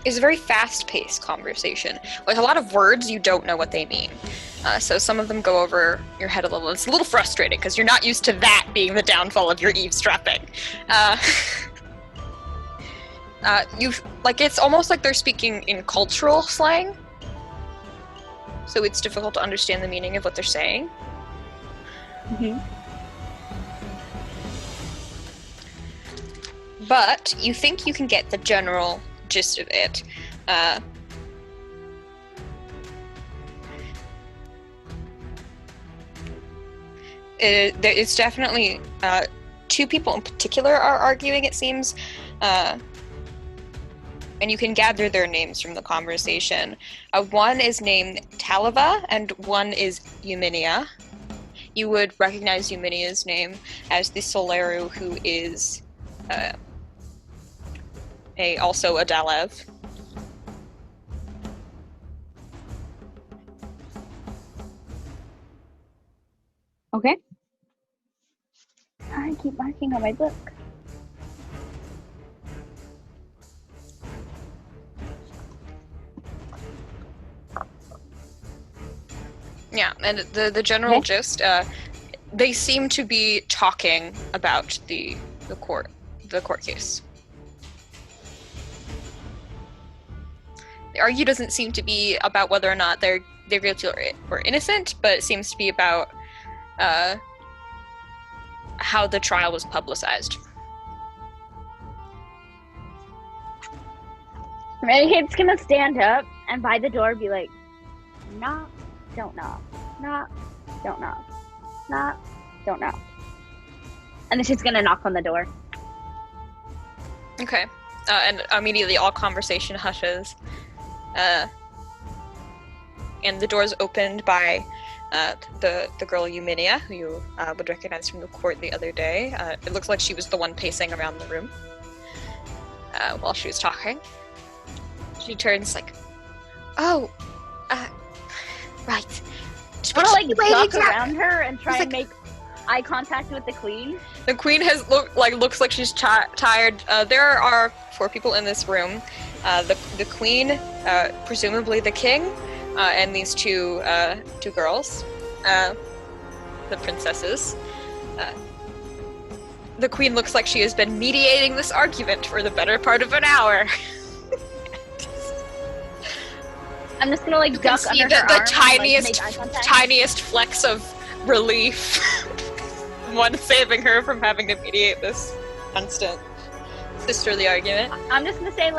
is a very fast-paced conversation with a lot of words you don't know what they mean. So some of them go over your head a little. It's a little frustrating because you're not used to that being the downfall of your eavesdropping. It's almost like they're speaking in cultural slang. So it's difficult to understand the meaning of what they're saying. Mm-hmm. But you think you can get the general gist of it. It's definitely 2 people in particular are arguing, it seems. And you can gather their names from the conversation. One is named Taleva, and one is Euminia. You would recognize Euminia's name as the Solaru, who is also Adalaie. Okay. I keep marking on my book. Yeah, and the general gist, they seem to be talking about the court case. The argue doesn't seem to be about whether or not they're guilty or innocent, but it seems to be about how the trial was publicized. Renegades gonna stand up and by the door be like, knock, don't knock, knock, don't knock, knock, don't knock. And then she's gonna knock on the door. Okay. And immediately all conversation hushes. And the door is opened by the girl Euminia, who you would recognize from the court the other day. It looks like she was the one pacing around the room while she was talking. She turns like, "Oh, right." I want to duck around her and try and make eye contact with the queen. The queen looks like she's tired. There are 4 people in this room. The queen, presumably the king, and these two girls, the princesses. The queen looks like she has been mediating this argument for the better part of an hour. I'm just gonna duck under her the arm tiniest flecks of relief. One saving her from having to mediate this constant sisterly argument. I'm just gonna say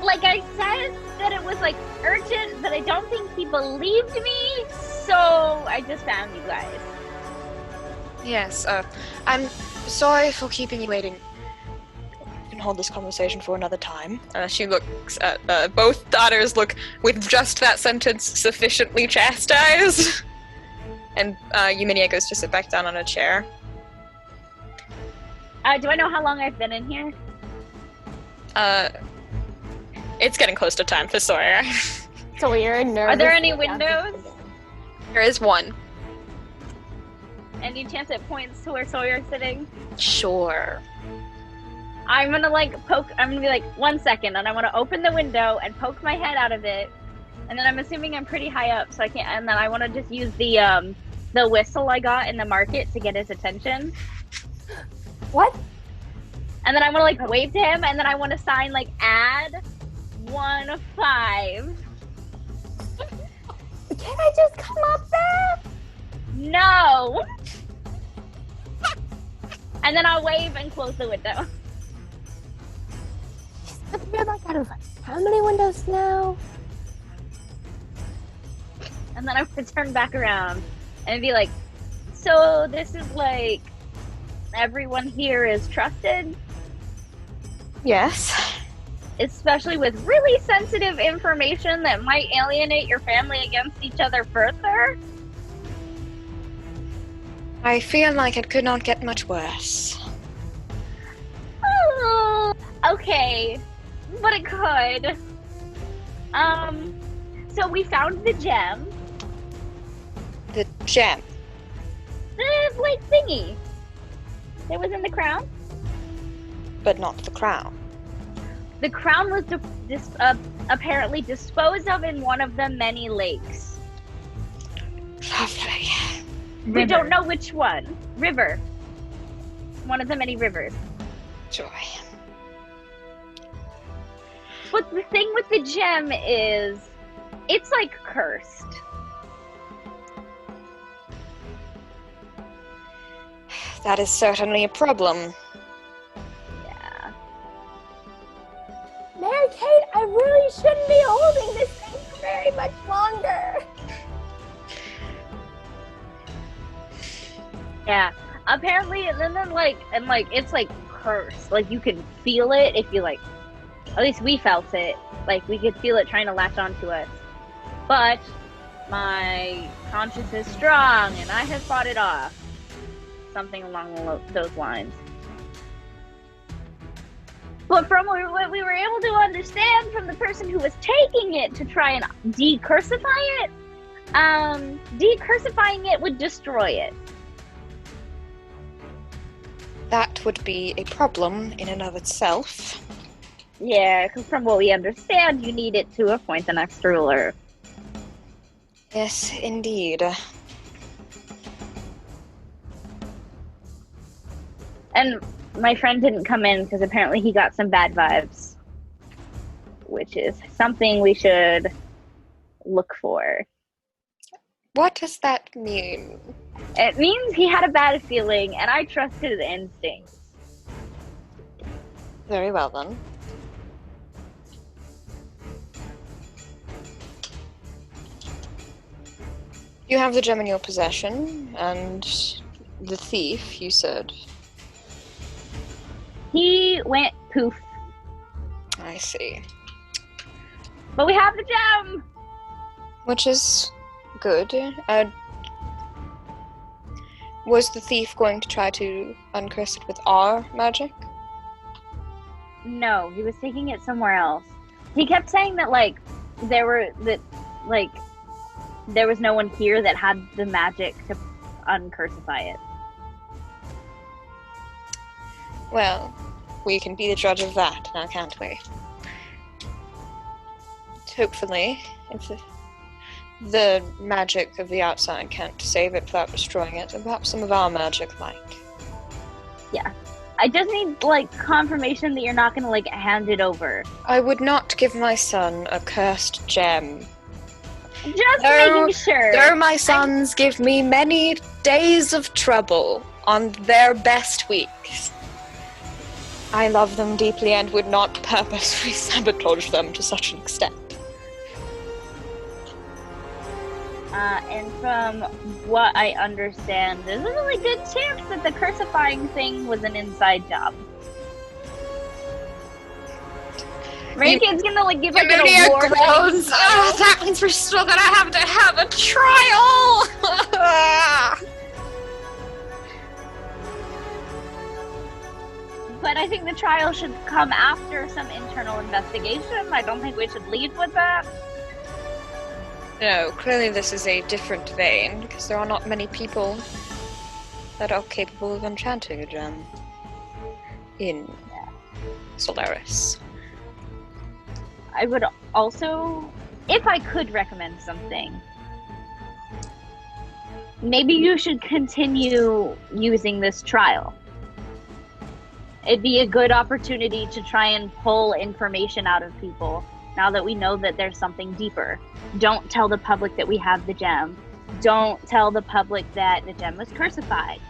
I said that it was urgent, but I don't think he believed me, so I just found you guys. Yes, I'm sorry for keeping you waiting. We can hold this conversation for another time. She looks at both daughters look with just that sentence sufficiently chastised. And Euminia goes to sit back down on a chair. Do I know how long I've been in here? It's getting close to time for Sawyer. So you're nervous. Are there any windows? There is one. Any chance it points to where Sawyer's sitting? Sure. I'm gonna poke. I'm gonna be 1 second, and I want to open the window and poke my head out of it And then I'm assuming I'm pretty high up, so I can't. And then I want to just use the whistle I got in the market to get his attention. What? And then I want to like wave to him, and then I want to sign like add 1 5. Can I just come up there? No. And then I'll wave and close the window. We're like out of how many windows now? And then I would turn back around and be like, so this is like everyone here is trusted, Yes. especially with really sensitive information that might alienate your family against each other further. I feel like it could not get much worse. Oh, okay, but it could. So we found the gem, The gem. the like thingy that was in the crown. But not the crown. The crown was apparently disposed of in one of the many lakes. Lovely. We don't know which one. River. One of the many rivers. Joy. But the thing with the gem is, it's like cursed. That is certainly a problem. Yeah. Mary Kate, I really shouldn't be holding this thing for very much longer. Yeah. Apparently, and then it's like cursed. Like you can feel it if you like. At least we felt it. Like we could feel it trying to latch onto us. But my conscience is strong, and I have fought it off. Something along those lines. But from what we were able to understand from the person who was taking it to try and decursify it, decursifying it would destroy it. That would be a problem in and of itself. Yeah, because from what we understand, you need it to appoint the next ruler. Yes, indeed. And my friend didn't come in because apparently he got some bad vibes, which is something we should look for. What does that mean? It means he had a bad feeling, and I trusted his instincts. Very well then. You have the gem in your possession, and the thief, you said. He went poof. I see. But we have the gem! Which is good. Was the thief going to try to uncurse it with our magic? No, he was taking it somewhere else. He kept saying that, there was no one here that had the magic to uncursify it. Well, we can be the judge of that now, can't we? Hopefully, if the magic of the outside can't save it without destroying it, then perhaps some of our magic might. Yeah. I just need, confirmation that you're not gonna, hand it over. I would not give my son a cursed gem. Just making sure. Though my sons give me many days of trouble on their best weeks, I love them deeply and would not purposefully sabotage them to such an extent. And from what I understand, there's a really good chance that the cursifying thing was an inside job. Raykin's gonna give like an award. Groans. Oh, that means we're still gonna have to have a trial. But I think the trial should come after some internal investigation. I don't think we should lead with that. No, clearly this is a different vein, because there are not many people that are capable of enchanting a gem in Solaris. I would also if I could recommend something, maybe you should continue using this trial. It'd be a good opportunity to try and pull information out of people now that we know that there's something deeper. Don't tell the public that we have the gem. Don't tell the public that the gem was crucified.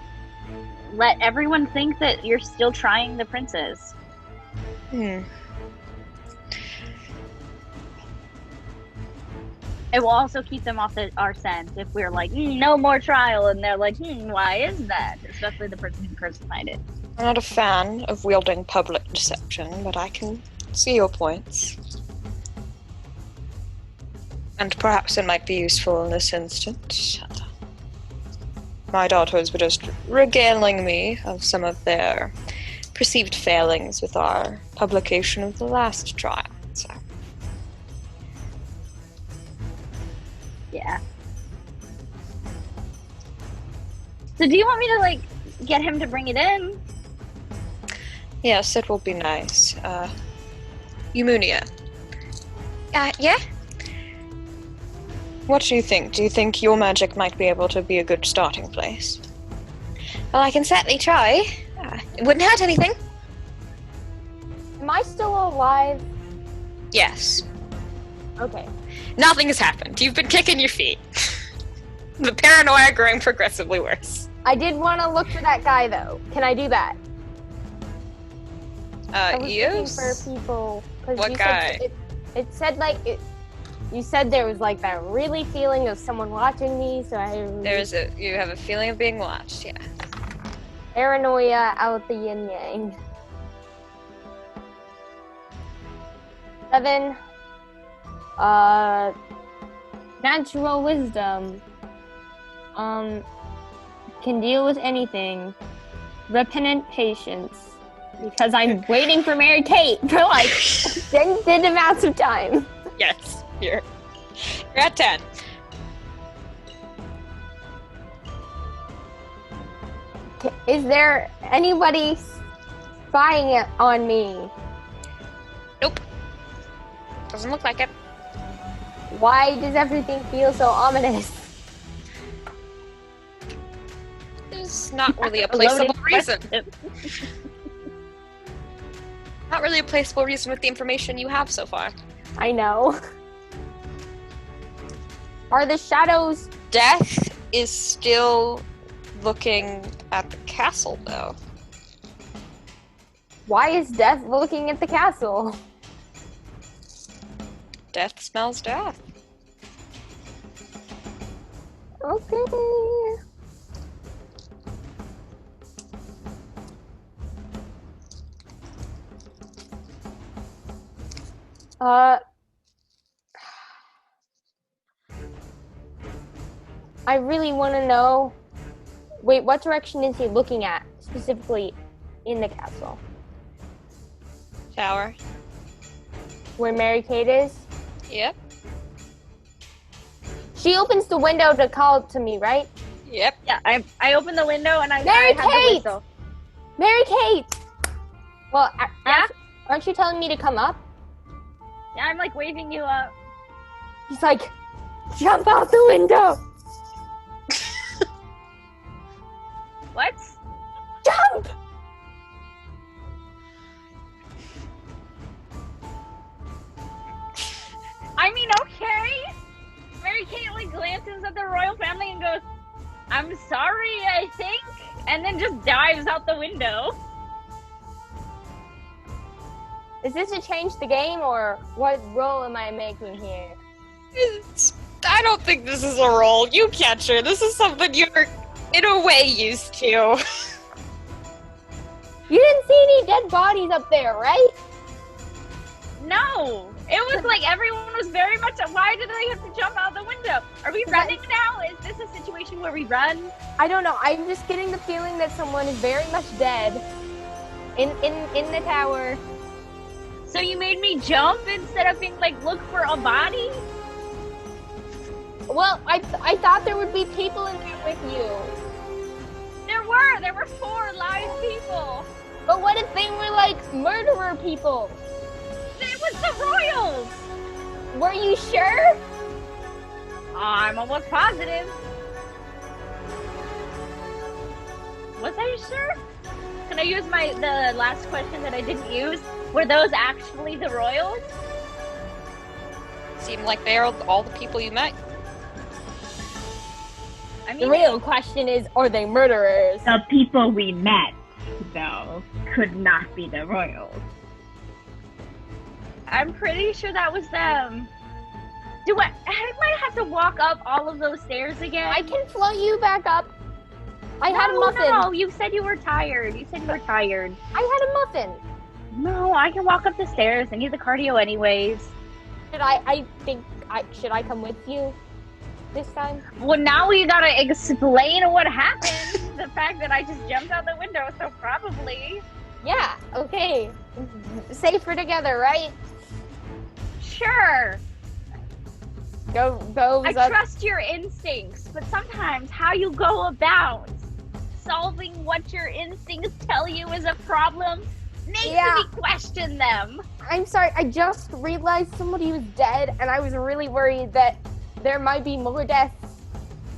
Let everyone think that you're still trying the princes. It will also keep them off our scent if we're like, no more trial, and they're like, why is that? Especially the person who crucified it. I'm not a fan of wielding public deception, but I can see your points. And perhaps it might be useful in this instance. My daughters were just regaling me of some of their perceived failings with our publication of the last trial. So. Yeah. So do you want me to, like, get him to bring it in? Yes, it will be nice. Eumunia. Yeah? What do you think? Do you think your magic might be able to be a good starting place? Well, I can certainly try. It wouldn't hurt anything. Am I still alive? Yes. Okay. Nothing has happened. You've been kicking your feet. The paranoia growing progressively worse. I did want to look for that guy, though. Can I do that? I was looking for people. What guy? It said, like, you said there was, like, that really feeling of someone watching me, so you have a feeling of being watched, yeah. Paranoia out the yin-yang. 7. Natural wisdom. Can deal with anything. Repentant patience. Because I'm waiting for Mary Kate for, like, extended amounts of time. Yes, you're at 10. Is there anybody spying on me? Nope. Doesn't look like it. Why does everything feel so ominous? There's not really a placeable reason. Not really a placeable reason with the information you have so far. I know. Are the shadows... Death is still looking at the castle, though. Why is Death looking at the castle? Death smells death. Okay. I really want to know... Wait, what direction is he looking at, specifically in the castle? Tower. Where Mary Kate is? Yep. She opens the window to call to me, right? Yep. Yeah, I open the window and I Mary have the Kate! whistle. Mary Kate! Well, Yeah? aren't you telling me to come up? Yeah, I'm like waving you up. He's like, jump out the window! What? Jump! I mean, okay. Mary Kate like glances at the royal family and goes, I'm sorry, I think, and then just dives out the window. Is this to change the game, or what role am I making here? I don't think this is a role. You catch her. This is something you're, in a way, used to. You didn't see any dead bodies up there, right? No, it was like everyone was very much. Why did they have to jump out the window? Are we running now? Is this a situation where we run? I don't know. I'm just getting the feeling that someone is very much dead in the tower. So you made me jump instead of being like, look for a body? Well, I thought there would be people in there with you. There were 4 live people. But what if they were like murderer people? It was the royals. Were you sure? I'm almost positive. Was I sure? Can I use the last question that I didn't use? Were those actually the royals? Seem like they are all the people you met. I mean, The real question is, are they murderers? The people we met, though, could not be the royals. I'm pretty sure that was them. I might have to walk up all of those stairs again. I can float you back up. I had a muffin. No, you said you were tired. I had a muffin. No, I can walk up the stairs. I need the cardio anyways. Should I come with you this time? Well, now you gotta explain what happened. The fact that I just jumped out the window, so probably. Yeah, okay. Safer together, right? Sure. Go. I trust your instincts, but sometimes how you go about solving what your instincts tell you is a problem makes me question them. I'm sorry, I just realized somebody was dead, and I was really worried that there might be more deaths.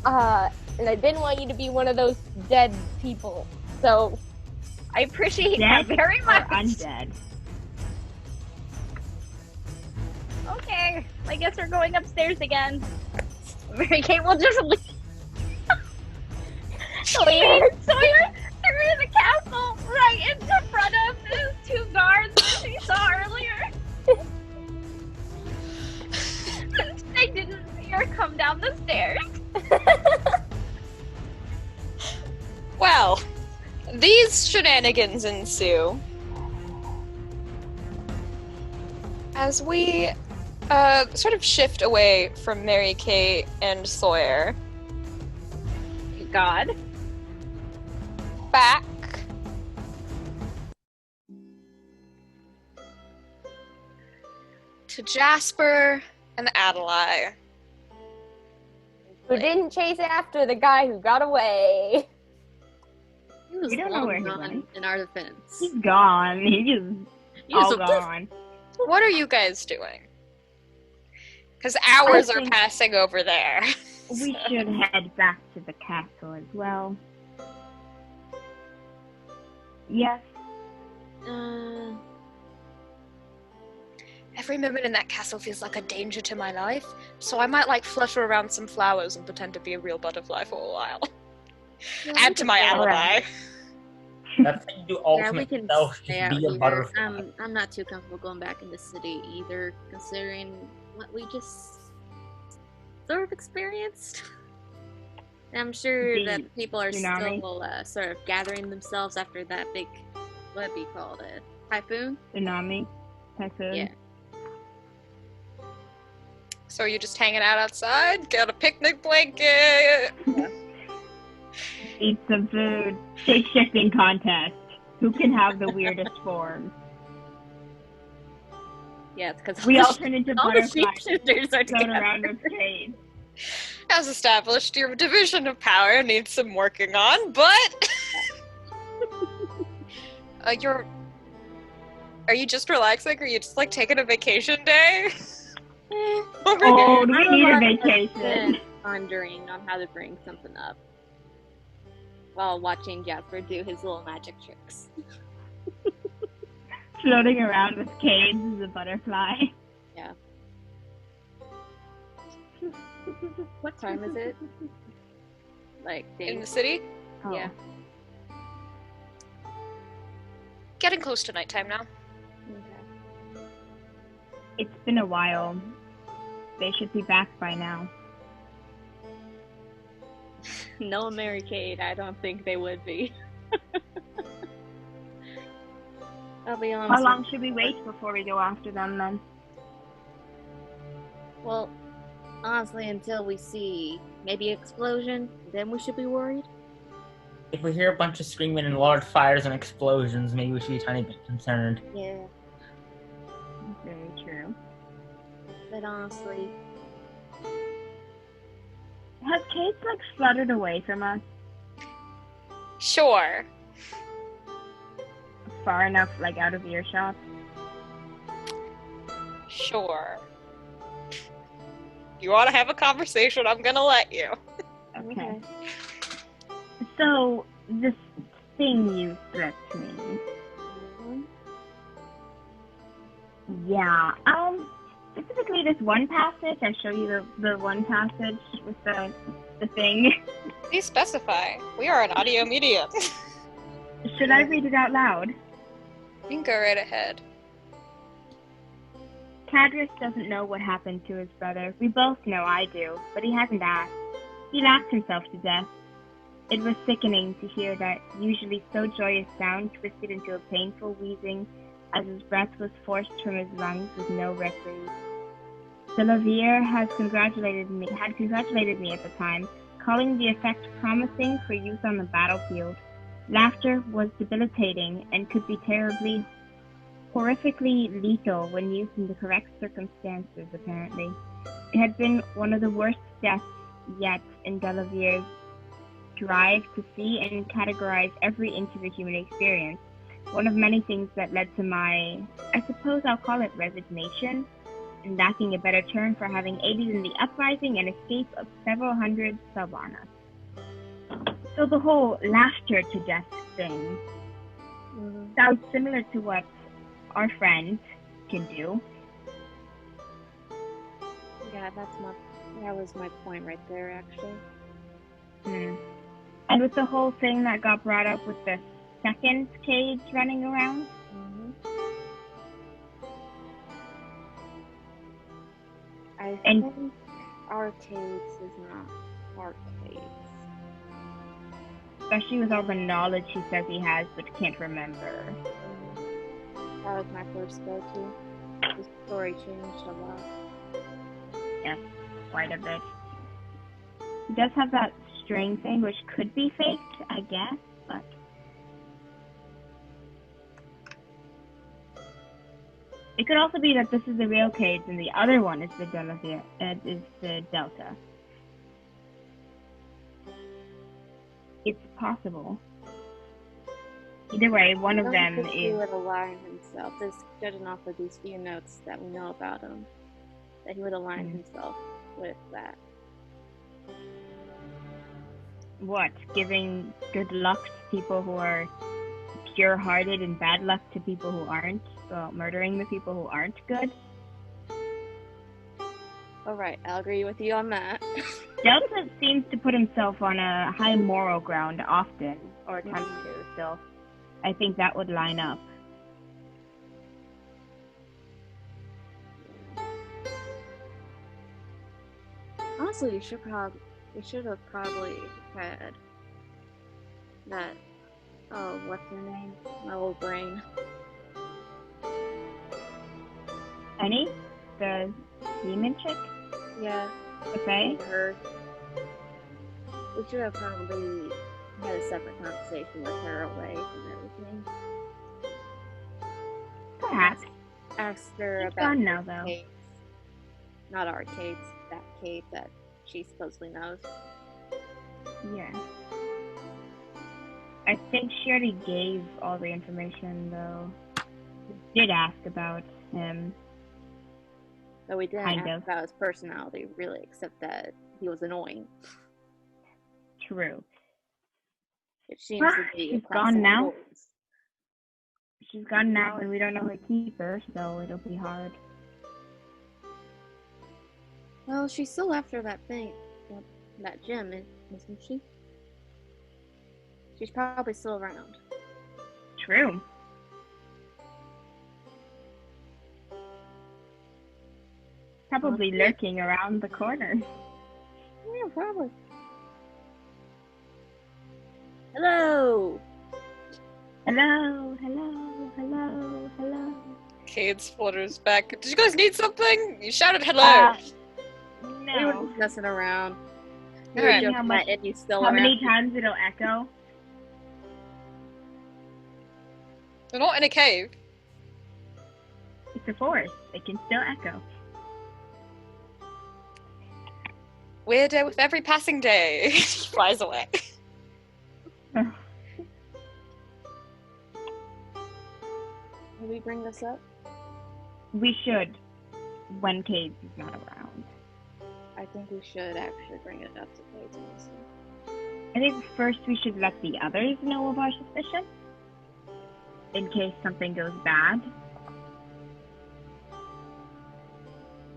And I didn't want you to be one of those dead people. So, I appreciate Dead that very or much. undead? Okay, I guess we're going upstairs again. Mary Kate will just leave. Sawyer through the castle right into front of the two guards that she saw earlier. They didn't see her come down the stairs. Well, these shenanigans ensue as we sort of shift away from Mary Kate and Sawyer. God. Back to Jasper and Adalaie. Who didn't chase after the guy who got away? He was We don't know long where he gone went. in our defense. He's gone. He's all gone. What are you guys doing? Because hours I are think- passing over there. We should head back to the castle as well. Yes. Every moment in that castle feels like a danger to my life, so I might flutter around some flowers and pretend to be a real butterfly for a while. Add to my alibi. That's how you do Yeah, we ultimate can self, stay just out be a here. butterfly. I'm not too comfortable going back in the city either, considering what we just sort of experienced. I'm sure The that people are tsunami? still sort of gathering themselves after that big, what would be called, a typhoon? Tsunami. Typhoon. Yeah. So are you just hanging out outside? Got a picnic blanket? Eat some food. Shape-shifting contest. Who can have the weirdest form? Yeah, it's because We all turn into all the butterflies. shapeshifters are Going together. around with Kate. As established, your division of power needs some working on, but are you just relaxing? Or are you just taking a vacation day? Over here? Oh, do we I'm need a about vacation? Pondering on how to bring something up while watching Jasper do his little magic tricks. Floating around with Kate as a butterfly. Yeah. What time is it? In the city? Oh. Yeah. Getting close to nighttime now. Okay. It's been a while. They should be back by now. No, Mary Kate, I don't think they would be. I'll be honest. How long should we wait before we go after them then? Well, honestly, until we see maybe an explosion, then we should be worried. If we hear a bunch of screaming and large fires and explosions, maybe we should be a tiny bit concerned. Yeah, Very true. but honestly, Has Kate fluttered away from us Sure. far enough out of earshot? Sure. You want to have a conversation, I'm gonna let you. Okay. So, this thing you threat to me. Yeah. Specifically this one passage. I show you the one passage with the thing. Please specify. We are an audio medium. Should I read it out loud? You can go right ahead. Cadris doesn't know what happened to his brother. We both know I do, but he hasn't asked. He laughed himself to death. It was sickening to hear that usually so joyous sound twisted into a painful wheezing as his breath was forced from his lungs with no reprieve. Delavier had congratulated me at the time, calling the effect promising for use on the battlefield. Laughter was debilitating and could be horrifically lethal when used in the correct circumstances, apparently. It had been one of the worst deaths yet in Delavier's drive to see and categorize every inch of the human experience. One of many things that led to my, I suppose I'll call it resignation, and lacking a better term for having aided in the uprising and escape of several hundred Sylvanas. So the whole laughter to death thing sounds similar to what our friend can do. Yeah, that was my point right there, actually. And with the whole thing that got brought up with the second cage running around. I think arcades is not arcades. Especially with all the knowledge he says he has but can't remember. That was my first go-to. The story changed a lot. Yes, quite a bit. He does have that string thing, which could be faked, I guess, but... It could also be that this is the real cage and the other one is the Delta. It's possible. Either way, one of them is... He would align himself, just judging off of these few notes that we know about him, that he would align himself with that. What? Giving good luck to people who are pure-hearted and bad luck to people who aren't? Well, murdering the people who aren't good? Alright, I'll agree with you on that. Delta seems to put himself on a high moral ground often, or attempts to, so I think that would line up. Honestly, we should have probably had that, oh, what's her name? My old brain. Penny? The demon chick? Yeah. Okay. Her. We should have probably had a separate conversation with her away from everything. Perhaps. Ask her She's about gone now, though. Kate. Not our Kate, that Kate that she supposedly knows. Yeah. I think she already gave all the information, though. We did ask about him. But we didn't ask about his personality, really, except that he was annoying. True. It seems to be she's gone now. She's gone now, and we don't know where to keep her, so it'll be hard. Well, she's still after that thing, that gem, isn't she? She's probably still around. True. Probably lurking around the corner. Yeah, probably. Hello! Hello, hello, hello, hello. Cades flutters back. Did you guys need something? You shouted hello. No. We were just messing around. All right. How many times it'll echo? They're not in a cave. It's a forest. It can still echo. Weirder with every passing day. He flies away. Can we bring this up? We should, when Cades is not around. I think we should actually bring it up to Clayton's. I think first we should let the others know of our suspicion. In case something goes bad.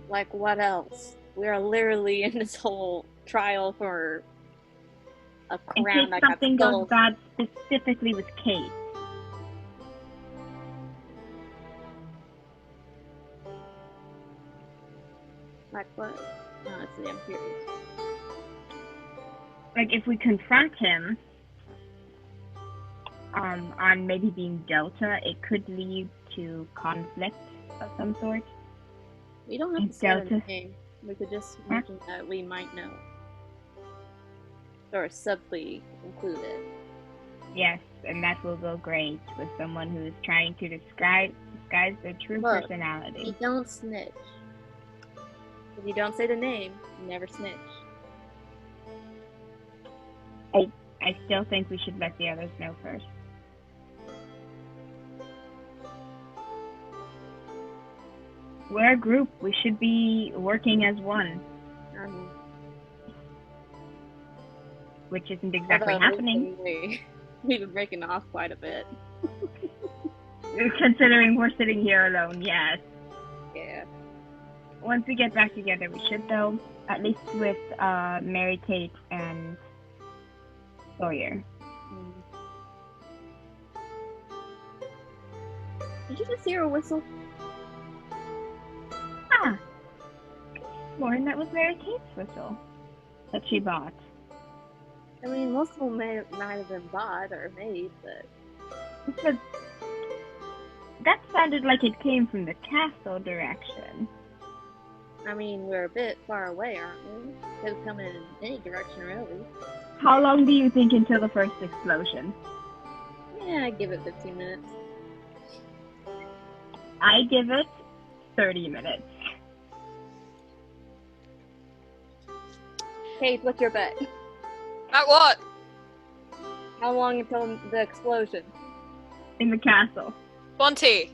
Like, what else? We are literally in this whole trial for a In crown case that got something goes stolen. bad specifically with Kate. Like what? Honestly, I'm curious. Like, if we confront him on maybe being Delta, it could lead to conflict of some sort. We don't have And to say the Delta- name. We could just mention that we might know. Or subtly include it. Yes, and that will go great with someone who is trying to disguise their true Look, personality. You don't snitch. If you don't say the name, you never snitch. I still think we should let the others know first. We're a group. We should be working as one, which isn't exactly although happening. We've been breaking off quite a bit. Considering we're sitting here alone, yes. Yeah. Once we get back together, we should, though. At least with Mary Kate and Sawyer. Did you just hear a whistle? Ah! Lauren, that was Mary Kate's whistle that she bought. I mean, most of them might have been bought or made, but... But that sounded like it came from the castle direction. I mean, we're a bit far away, aren't we? Could have come in any direction, really. How long do you think until the first explosion? Yeah, I'd give it 15 minutes. I give it 30 minutes. Kate, what's your bet? At what? How long until the explosion? In the castle. 20.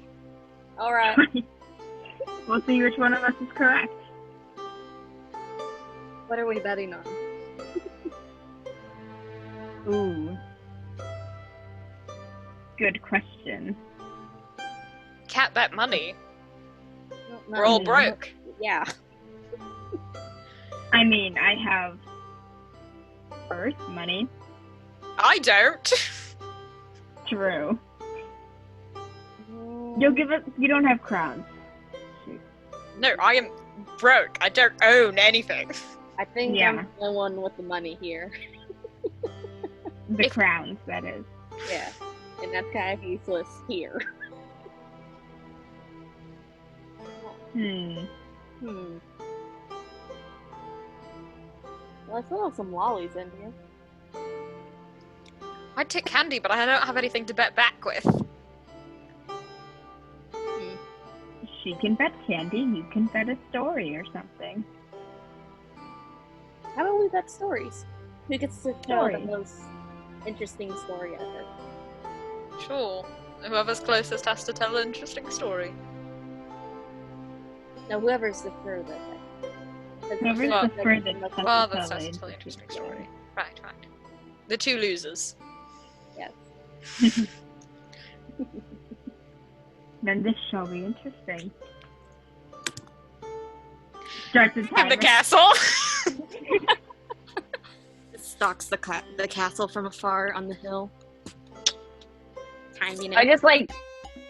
Alright. We'll see which one of us is correct. What are we betting on? Ooh. Good question. Can't bet money. No, We're all me. broke. Yeah. I mean, I have Earth money. I don't. True. You'll give us. You don't have crowns. No, I am broke. I don't own anything. I think Yeah. I'm the one with the money here. The crowns, that is. Yeah. And that's kind of useless here. Hmm. Well, I still have some lollies in here. I'd take candy, but I don't have anything to bet back with. She can bet candy, you can bet a story or something. How about we bet stories? Who gets to tell the Stories. most interesting story ever? Sure. Whoever's closest has to tell an interesting story. No, whoever's the furthest. Whoever's Well, the furthest has Well, to that's tell has the to tell an interesting story. Right. The two losers. Yes. Then this shall be interesting. Start the In timer. the castle. Stalks the castle from afar on the hill. Timing it. I just like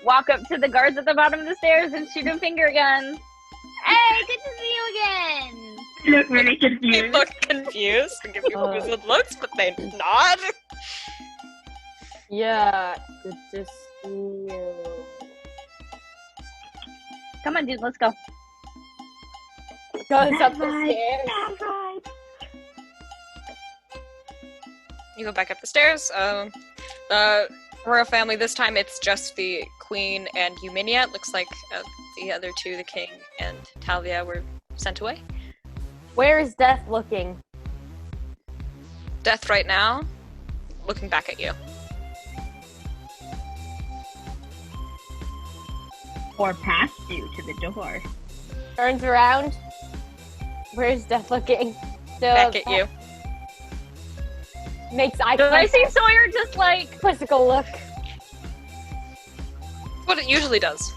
walk up to the guards at the bottom of the stairs and shoot a finger gun. Hey, good to see you again. You look really They confused. look confused and give you puzzled looks, but they nod. Yeah. Good to see you. Come on, dude, let's go. Goes up Bad the vibes, stairs. bad vibes. You go back up the stairs. The royal family, this time it's just the queen and Euminia. It looks like the other two, the king and Talia, were sent away. Where is Death looking? Death right now, looking back at you. Or past you to the door. Turns around. Where's Death looking? So Back at you. Makes eye Do I contact. see Sawyer just like Quizzical look. That's what it usually does.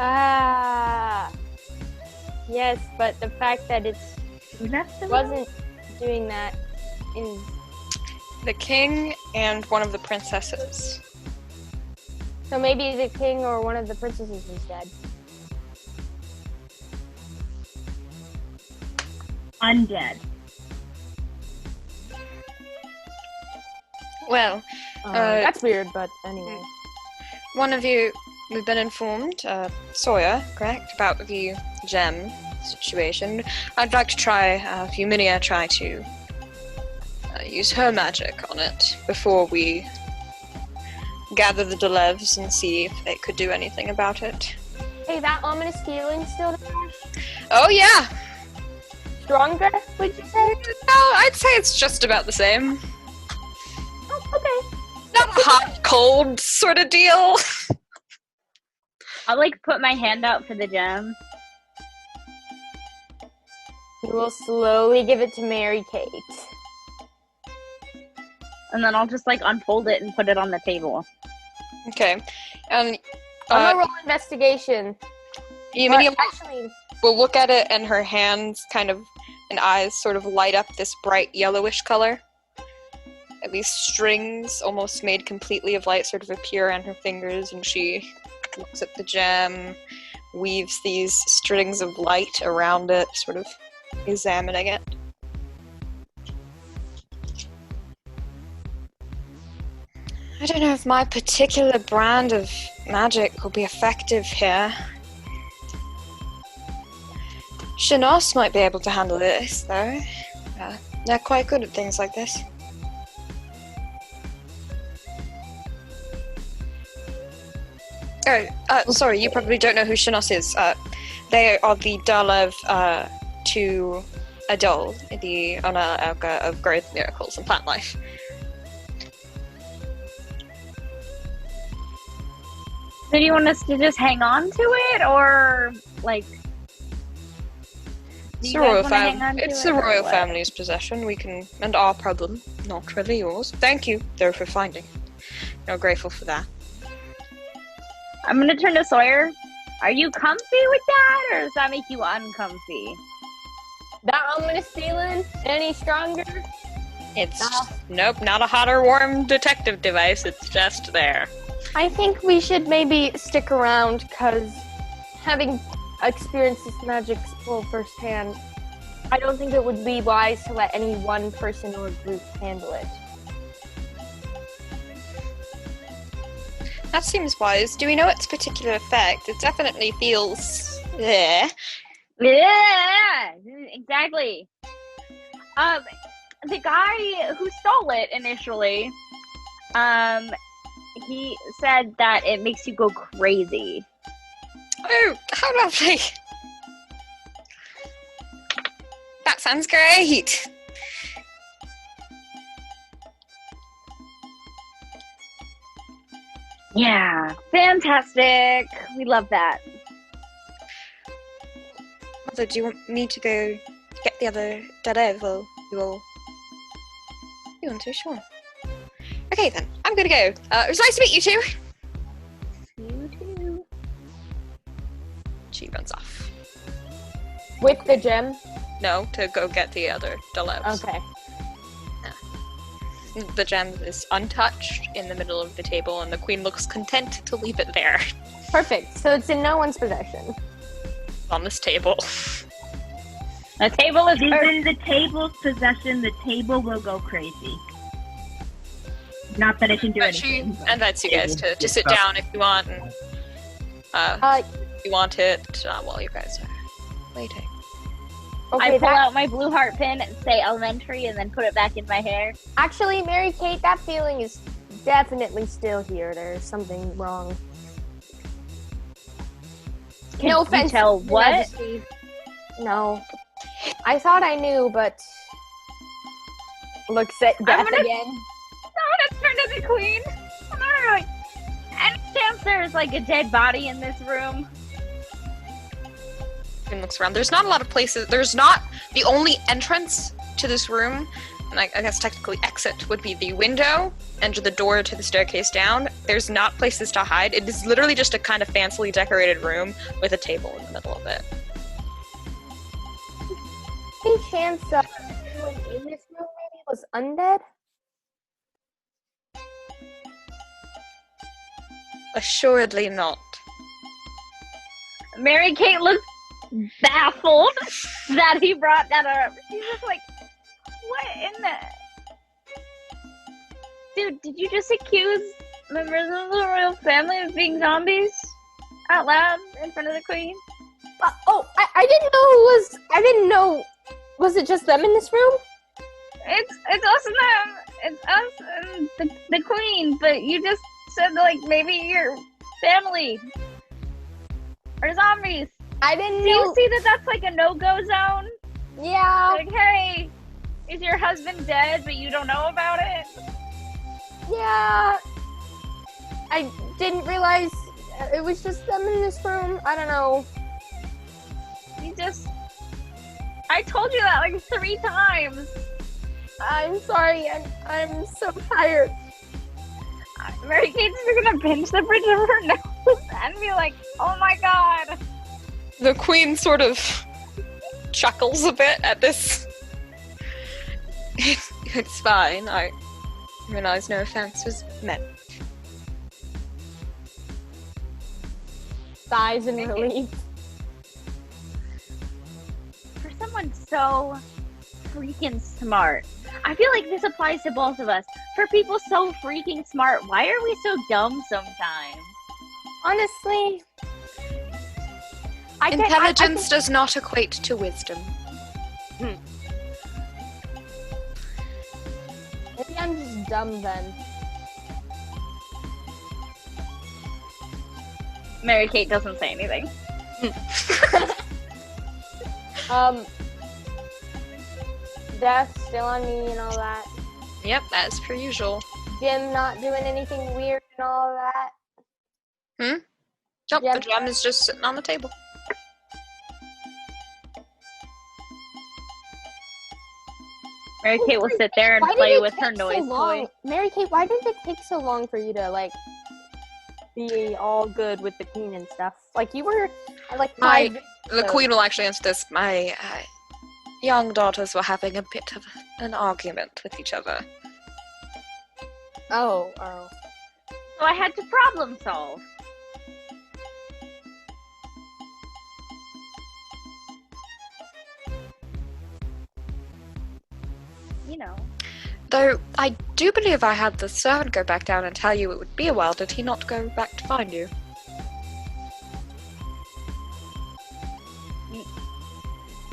Ah. Yes, but the fact that it wasn't doing that is The king and one of the princesses. so maybe the king or one of the princesses is dead. Undead. Well, That's weird, but anyway. one of you, we've been informed, Sawyer, correct, about the gem situation. I'd like to try, Huminia try to use her magic on it before we gather the Delevs and see if they could do anything about it. Hey, that ominous feeling still there? Oh yeah! Stronger, would you say? No, I'd say it's just about the same. Oh, okay. Not a hot, cold sort of deal. I'll like put my hand out for the gem. We will slowly give it to Mary Kate. And then I'll just like unfold it and put it on the table. Okay. And I'm gonna roll investigation. Huminia Actually, will look at it and her hands kind of, and eyes sort of light up this bright yellowish color. And these strings, almost made completely of light, sort of appear on her fingers, and she looks at the gem, weaves these strings of light around it, sort of examining it. I don't know if my particular brand of magic will be effective here. Shinos might be able to handle this, though. They're quite good at things like this. Oh, sorry, you probably don't know who Shinos is. They are the Dalev to Adalaie, the Ona of growth, miracles, and plant life. So do you want us to just hang on to it, or like? It's a royal family's possession. We can, and our problem, not really yours. Thank you, though, for finding it. You're grateful for that. I'm gonna turn to Sawyer. Are you comfy with that, or does that make you uncomfy? that ominous feeling any stronger? It's nope, not a hot or warm detective device. It's just there. I think we should maybe stick around, because having experienced this magic spell firsthand, I don't think it would be wise to let any one person or group handle it. That seems wise. Do we know its particular effect? It definitely feels... Yeah, exactly. The guy who stole it initially, he said that it makes you go crazy. Oh, how lovely! That sounds great! Yeah, fantastic. We love that. Mother, do you want me to go get the other Dalev, or you all... You want to? Sure. Okay then, I'm gonna go. It was nice to meet you two! You too. She runs off. With the gem? No, to go get the other Dalevs. Okay. The gem is untouched in the middle of the table, and the queen looks content to leave it there. Perfect. So it's in no one's possession. On this table. The table is If it's in the table's possession, the table will go crazy. Not that it can do But she anything. but- invites you guys to sit down if you want, and if you want it while you guys are waiting. Okay, I pull that, out my blue heart pin and say elementary and then put it back in my hair. actually, Mary Kate, that feeling is definitely still here. There's something wrong. Can No you offense, tell Your what? Majesty. No. I thought I knew, but... Looks at death gonna- again. I'm gonna turn to the queen. I'm gonna like, any chance there's like a dead body in this room? Queen looks around. There's not a lot of places. There's not the only entrance to this room, and I guess technically exit would be the window and the door to the staircase down. There's not places to hide. It is literally just a kind of fancily decorated room with a table in the middle of it. Any chance anyone in this room maybe was undead? Assuredly not. Mary Kate looks baffled that he brought that up. She's just like, what in the... Dude, did you just accuse members of the royal family of being zombies? Out loud, in front of the queen? I didn't know who was... I didn't know... Was it just them in this room? It's us and them. It's us and the queen, but you just said, like, maybe your family are zombies. I didn't Do you know... see that that's like a no-go zone? Yeah. Like, hey, is your husband dead, but you don't know about it? Yeah. I didn't realize it was just them in this room. I don't know. I told you that like 3 times. I'm sorry. I'm so tired. Mary Kate's just gonna pinch the bridge of her nose and be like, oh my god. The queen sort of chuckles a bit at this. It's fine. I realize no offense was meant. Sighs in relief. For someone so freaking smart, I feel like this applies to both of us. For people so freaking smart, why are we so dumb sometimes? Honestly, Intelligence does not equate to wisdom. Maybe I'm just dumb then. Mary Kate doesn't say anything. Death still on me and all that. Yep, as per usual. Jim not doing anything weird and all that. Nope, Gem- the gem is just sitting on the table. Mary Kate will sit there and Why did play it with her take so noise long? toy. Mary Kate, why did it take so long for you to like be all good with the queen and stuff? Like you were like The queen will actually answer this. My young daughters were having a bit of an argument with each other. Oh. So I had to problem solve. You know. Though I do believe I had the servant go back down and tell you it would be a while. Did he not go back to find you?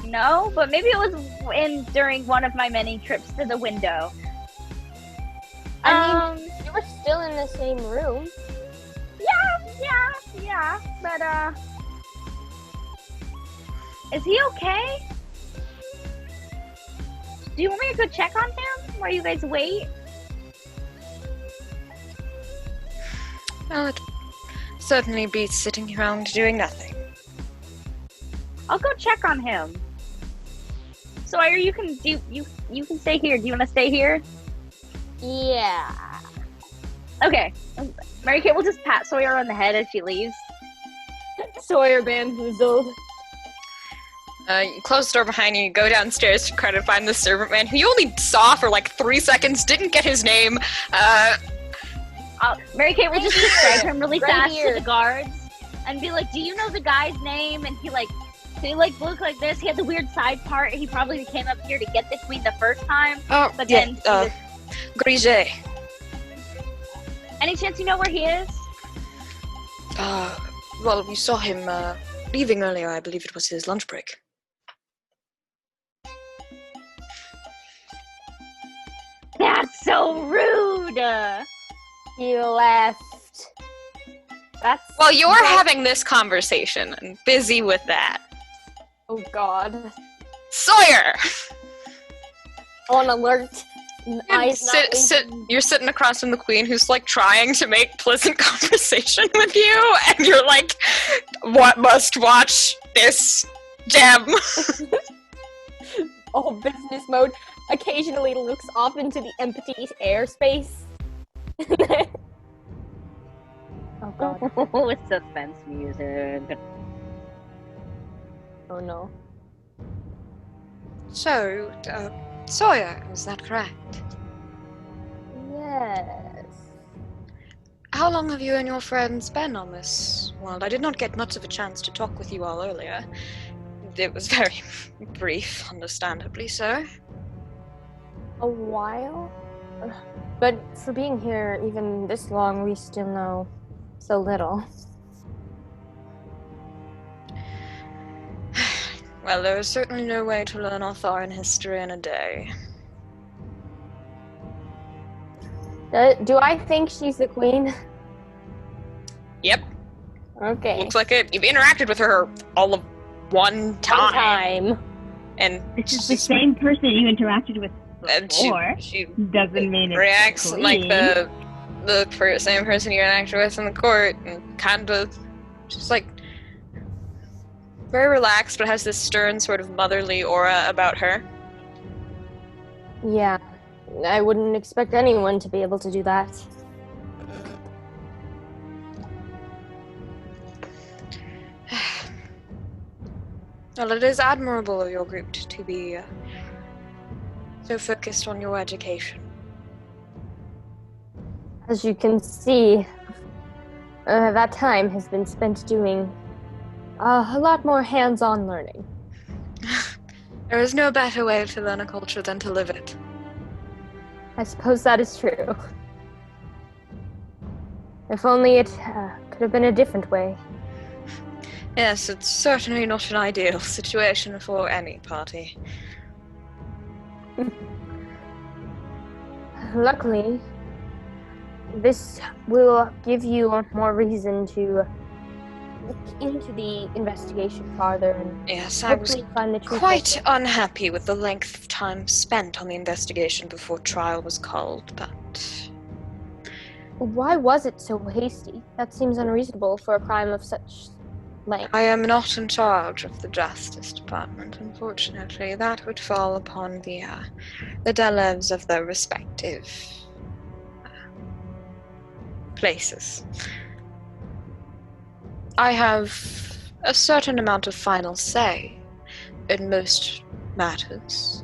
No, but maybe it was during one of my many trips to the window. I mean, you were still in the same room. Yeah, but is he okay? Do you want me to go check on him while you guys wait? Well, it'd certainly be sitting around doing nothing. I'll go check on him. Sawyer, you can stay here. Do you want to stay here? Yeah. Okay. Mary Kate will just pat Sawyer on the head as she leaves. Sawyer bamboozled. You close the door behind you, you go downstairs to try to find the servant man, who you only saw for like 3 seconds, didn't get his name. Mary Kate will just describe him really Right fast here. to the guards and be like, do you know the guy's name? And he looked like this. He had the weird side part. He probably came up here to get the queen the first time. Oh, But yeah, then Grige. any chance you know where he is? Well, we saw him leaving earlier. I believe it was his lunch break. That's so rude. He left. That's Well, you're having this conversation and busy with that. Oh God. Sawyer! On alert. Eyes not You're sitting across from the queen, who's like trying to make pleasant conversation with you, and you're like, what, must watch this Gem! All business mode. Occasionally looks off into the empty airspace. Oh god. With suspense music. Oh no. So, Sawyer, is that correct? Yes. How long have you and your friends been on this world? I did not get much of a chance to talk with you all earlier. It was very brief, understandably so. A while? But for being here even this long, we still know so little. Well, there is certainly no way to learn Arthurian history in a day. Do I think she's the queen? Yep, Okay. looks like it. You've interacted with her all of one time. Time. And It's the same person you interacted with and before. she Doesn't mean it's reacts clean. like the same person you interacted with in the court, and kind of just like very relaxed, but has this stern sort of motherly aura about her. Yeah. I wouldn't expect anyone to be able to do that. Well, it is admirable of your group to be so focused on your education. As you can see, that time has been spent doing a lot more hands-on learning. There is no better way to learn a culture than to live it. I suppose that is true. If only it could have been a different way. Yes, it's certainly not an ideal situation for any party. Luckily, this will give you more reason to look into the investigation farther and Yes, I was hopefully find the truth. quite unhappy with the length of time spent on the investigation before trial was called, but Why was it so hasty? That seems unreasonable for a crime of such length. I am not in charge of the Justice Department, unfortunately. That would fall upon the Adalaie of their respective places. I have a certain amount of final say in most matters.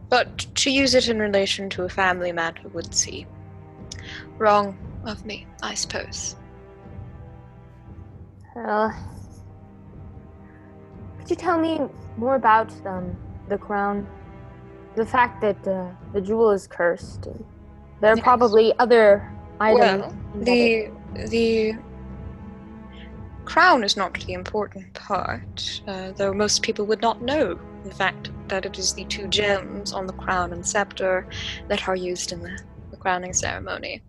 But to use it in relation to a family matter would seem wrong of me, I suppose. Could you tell me more about the crown? The fact that the jewel is cursed. And there are Yes. probably other items. Well, embedded. the crown is not the important part, though most people would not know the fact that it is the two gems on the crown and scepter that are used in the crowning ceremony.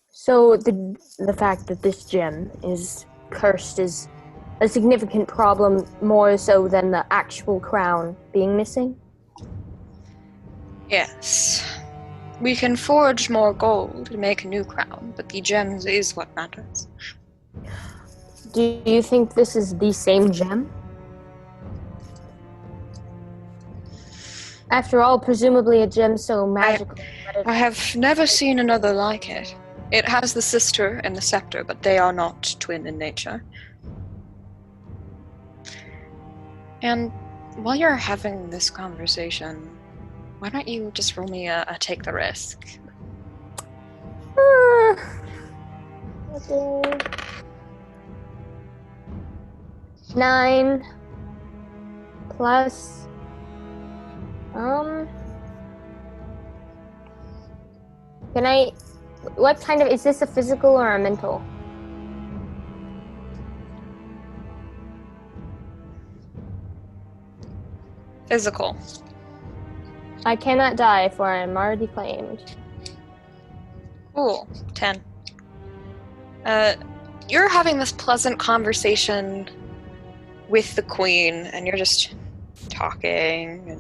So the fact that this gem is cursed is a significant problem, more so than the actual crown being missing? Yes. We can forge more gold and make a new crown, but the gems is what matters. Do you think this is the same gem? After all, presumably a gem so magical. I have never seen another like it. It has the sister and the scepter, but they are not twin in nature. And while you're having this conversation, why don't you just roll me a take the risk? Okay. 9 plus can I, what kind of, is this a physical or a mental? Physical. I cannot die, for I am already claimed. Cool. 10. You're having this pleasant conversation with the queen, and you're just talking.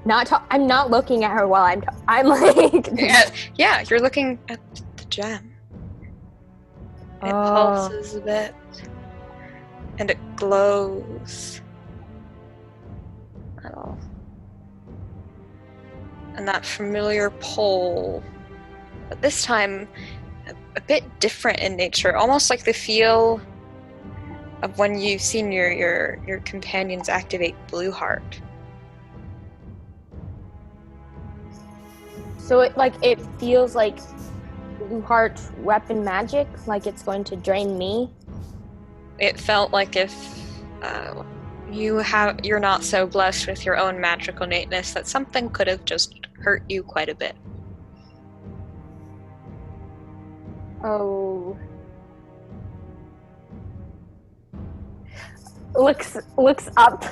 And I'm not looking at her while I'm like... yeah, you're looking at the gem. It pulses a bit. and it glows. Oh. And that familiar pull, but this time a bit different in nature, almost like the feel of when you've seen your companions activate Blue Heart. So it feels like Blue Heart weapon magic, like it's going to drain me. It felt like if you're not so blessed with your own magical nateness that something could have just hurt you quite a bit. Oh. Looks up.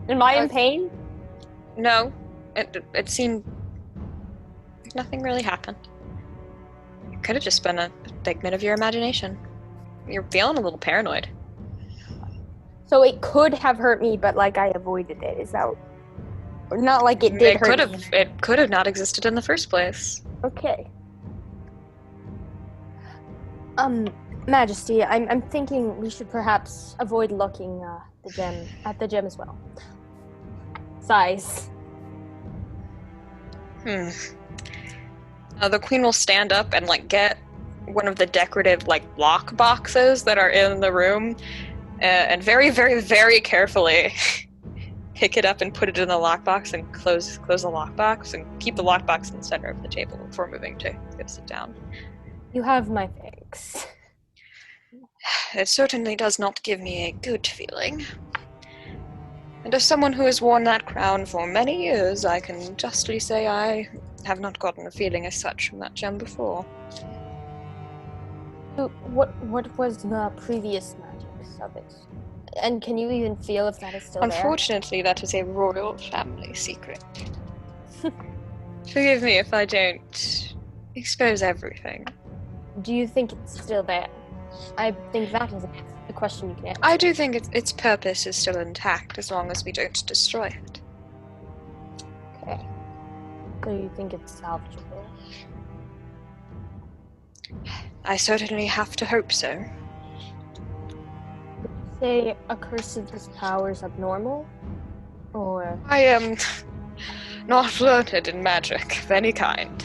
Am I in pain? No, it seemed like nothing really happened. It could have just been a figment of your imagination. You're feeling a little paranoid. So it could have hurt me, but like I avoided it. Is that not like it did hurt me? It could have not existed in the first place. Okay. Majesty, I'm thinking we should perhaps avoid looking at the gem as well. Size. The queen will stand up and get one of the decorative lock boxes that are in the room, and very, very, very carefully pick it up and put it in the lockbox and close the lockbox and keep the lockbox in the center of the table before moving to go sit down. You have my thanks. It certainly does not give me a good feeling. And as someone who has worn that crown for many years, I can justly say I have not gotten a feeling as such from that gem before. What was the previous magics of it? And can you even feel if that is still there? Unfortunately, that is a royal family secret. Forgive me if I don't expose everything. Do you think it's still there? I think that is a question you can answer. I do think its purpose is still intact as long as we don't destroy it. Okay. So you think it's salvageable? I certainly have to hope so. Would you say a curse of this power is abnormal? Or... I am not learned in magic of any kind.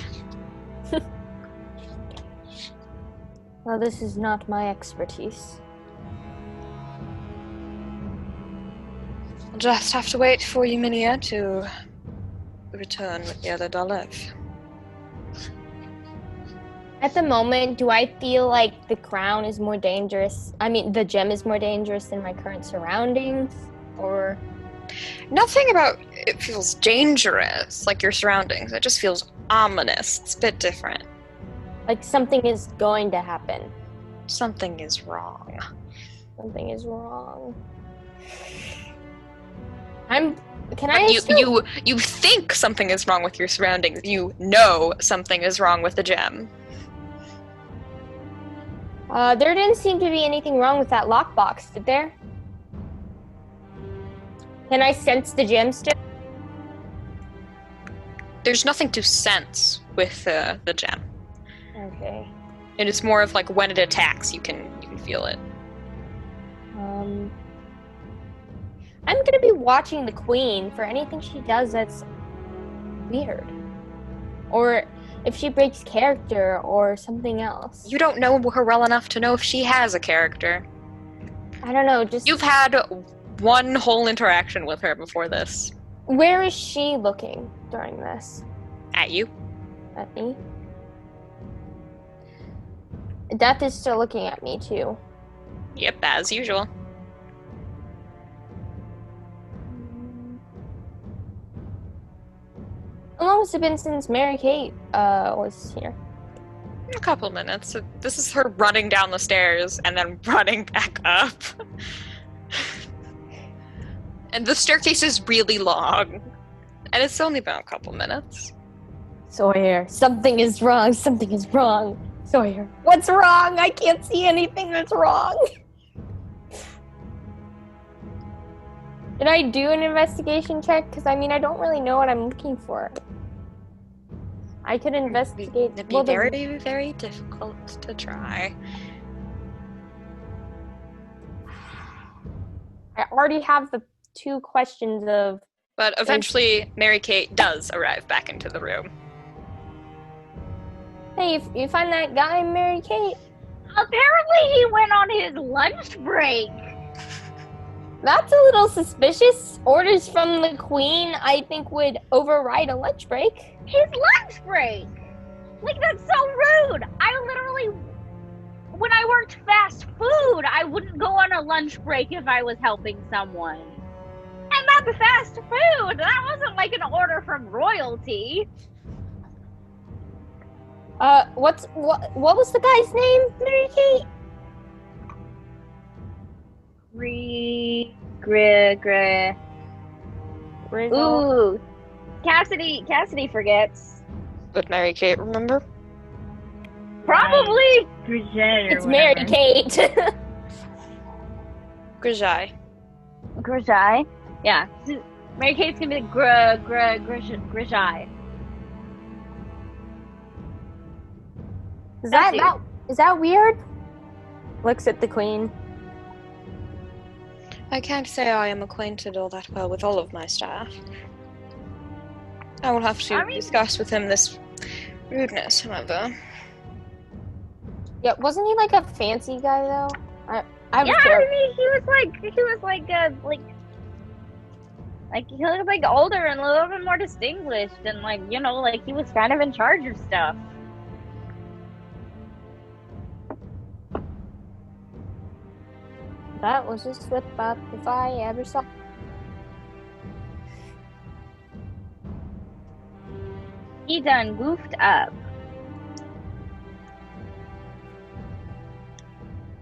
Well, this is not my expertise. I'll just have to wait for Yuminia to return with the other Adalaie. At the moment, do I feel like the crown is more dangerous? I mean, the gem is more dangerous than my current surroundings? Or... Nothing about it feels dangerous, like your surroundings. It just feels ominous. It's a bit different. Like something is going to happen. Something is wrong. Something is wrong. You think something is wrong with your surroundings. You know something is wrong with the gem. There didn't seem to be anything wrong with that lockbox, did there? Can I sense the gem still? There's nothing to sense with the gem. Okay. And it's more of when it attacks, you can feel it. I'm gonna be watching the queen for anything she does that's weird. Or if she breaks character or something else. You don't know her well enough to know if she has a character. I don't know, just... You've had one whole interaction with her before this. Where is she looking during this? At you. At me? Death is still looking at me, too. Yep, as usual. How long has it been since Mary Kate was here? A couple minutes. This is her running down the stairs and then running back up. And the staircase is really long. And it's only been a couple minutes. Sawyer, something is wrong. Something is wrong. Sawyer, what's wrong? I can't see anything that's wrong. Did I do an investigation check? Because, I don't really know what I'm looking for. I could investigate... It'd be very, very difficult to try. I already have the 2 questions of. But eventually, Mary-Kate does arrive back into the room. Hey, you find that guy, Mary-Kate? Apparently he went on his lunch break. That's a little suspicious. Orders from the queen, I think, would override a lunch break. His lunch break? Like, that's so rude. I literally, when I worked fast food, I wouldn't go on a lunch break if I was helping someone. And that's fast food. That wasn't like an order from royalty. What was the guy's name, Mary-Kate? Ooh, Cassidy forgets. But Mary-Kate, remember? Probably. It's Mary-Kate. Grigei. Grigei? Yeah. Mary-Kate's gonna be Grigei. Is that weird? Looks at the queen. I can't say I am acquainted all that well with all of my staff. I will have to discuss with him this rudeness, however. Yeah, wasn't he like a fancy guy though? I was I mean, he looked like older and a little bit more distinguished, and like, you know, like he was kind of in charge of stuff. That was just what if I ever saw. He done goofed up.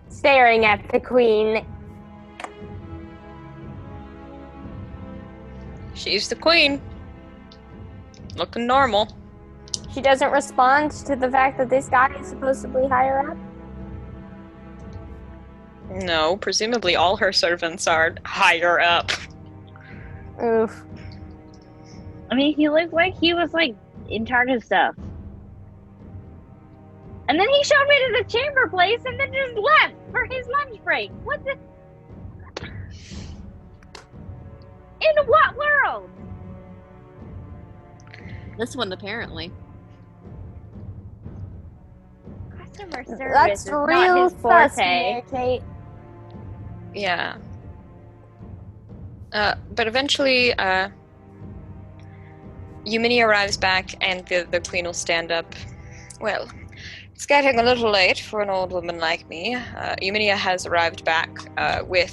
Staring at the queen. She's the queen. Looking normal. She doesn't respond to the fact that this guy is supposedly higher up. No, presumably all her servants are higher up. Oof. I mean, he looked like he was like in charge of stuff. And then he showed me to the chamber place and then just left for his lunch break. What the? In what world? This one, apparently. Customer service That's is real not his sus, forte. Mary-Kate. Yeah. But eventually, Eumenia arrives back and the queen will stand up. Well, it's getting a little late for an old woman like me. Eumenia has arrived back with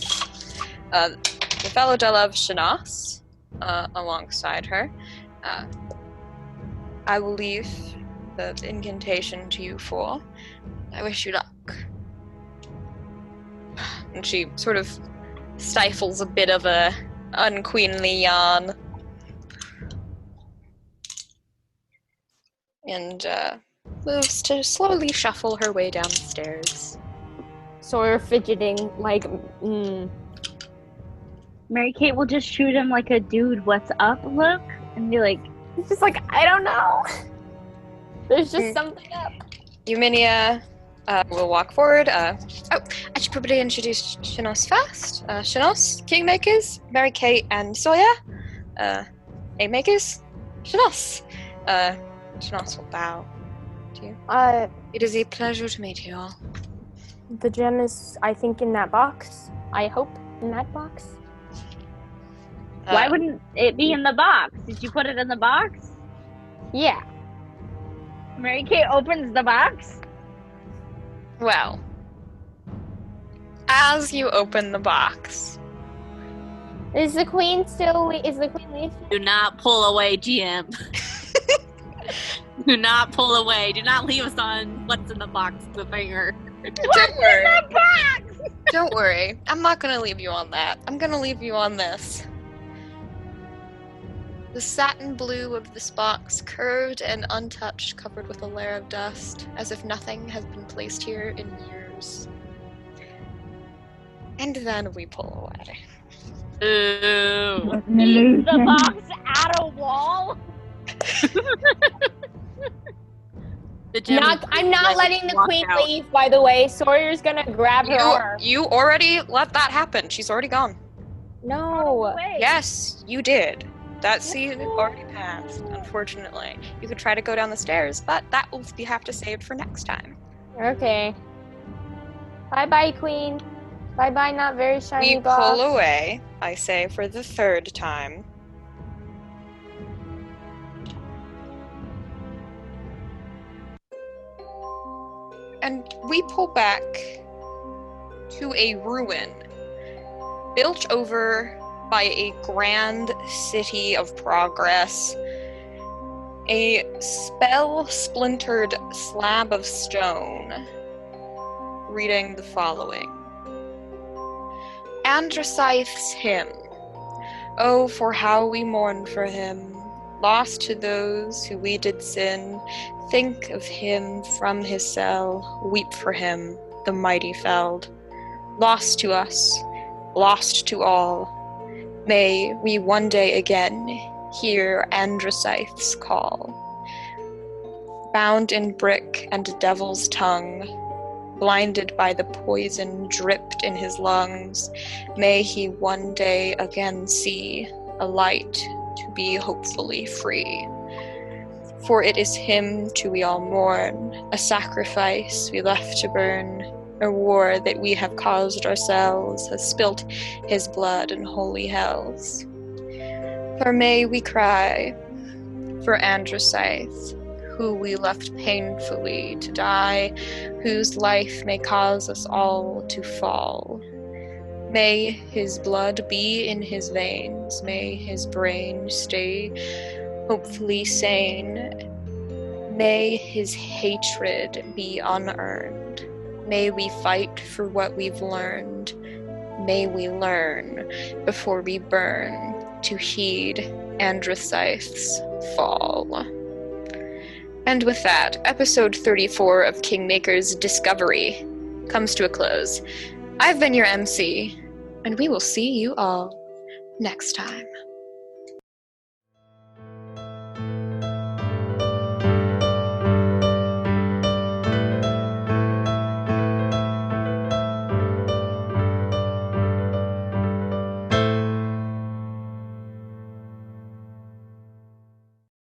the fellow Della of Shanas alongside her. I will leave the incantation to you four. I wish you luck. And she sort of stifles a bit of a unqueenly yawn. And moves to slowly shuffle her way downstairs. Sawyer fidgeting like, Mary-Kate will just shoot him like a dude, what's up look, and be like, It's just like, I don't know. There's just something up. Eumenia will walk forward. I should probably introduce Shanos first. Shanos, Kingmakers, Mary-Kate, and Sawyer. Makers, Shanos. Shanos will bow to you. It is a pleasure to meet you all. The gem is, I think, in that box. I hope in that box. why wouldn't it be in the box? Did you put it in the box? Yeah. Mary-Kate opens the box. Well, as you open the box, Is the queen leaving? Do not pull away, GM. Do not pull away. Do not leave us on what's in the box with a finger. don't worry. In the box? Don't worry. I'm not going to leave you on that. I'm going to leave you on this. The satin blue of this box, curved and untouched, covered with a layer of dust, as if nothing has been placed here in years. And then we pull away. Ooh. Is the box at a wall? I'm not letting the queen leave, by the way. Sawyer's gonna grab her arm. You already let that happen. She's already gone. No. Yes, you did. That scene already passed, unfortunately. You could try to go down the stairs, but that will be have to save for next time. Okay. Bye-bye, Queen. Bye-bye, not very shiny We boss. pull away, I say, for the third time. And we pull back to a ruin built over by a grand city of progress. A spell-splintered slab of stone, reading the following. Androsyth's hymn. Oh, for how we mourn for him, lost to those who we did sin. Think of him from his cell, weep for him, the mighty felled. Lost to us, lost to all. May we one day again hear Androsyth's call. Bound in brick and devil's tongue, blinded by the poison dripped in his lungs, may he one day again see a light to be hopefully free. For it is him to we all mourn, a sacrifice we left to burn, a war that we have caused ourselves has spilt his blood in holy hells. For may we cry for Androsyth, who we left painfully to die, whose life may cause us all to fall. May his blood be in his veins, may his brain stay hopefully sane. May his hatred be unearned. May we fight for what we've learned. May we learn before we burn to heed Androsyth's fall. And with that, episode 34 of Kingmakers Discovery comes to a close. I've been your MC, and we will see you all next time.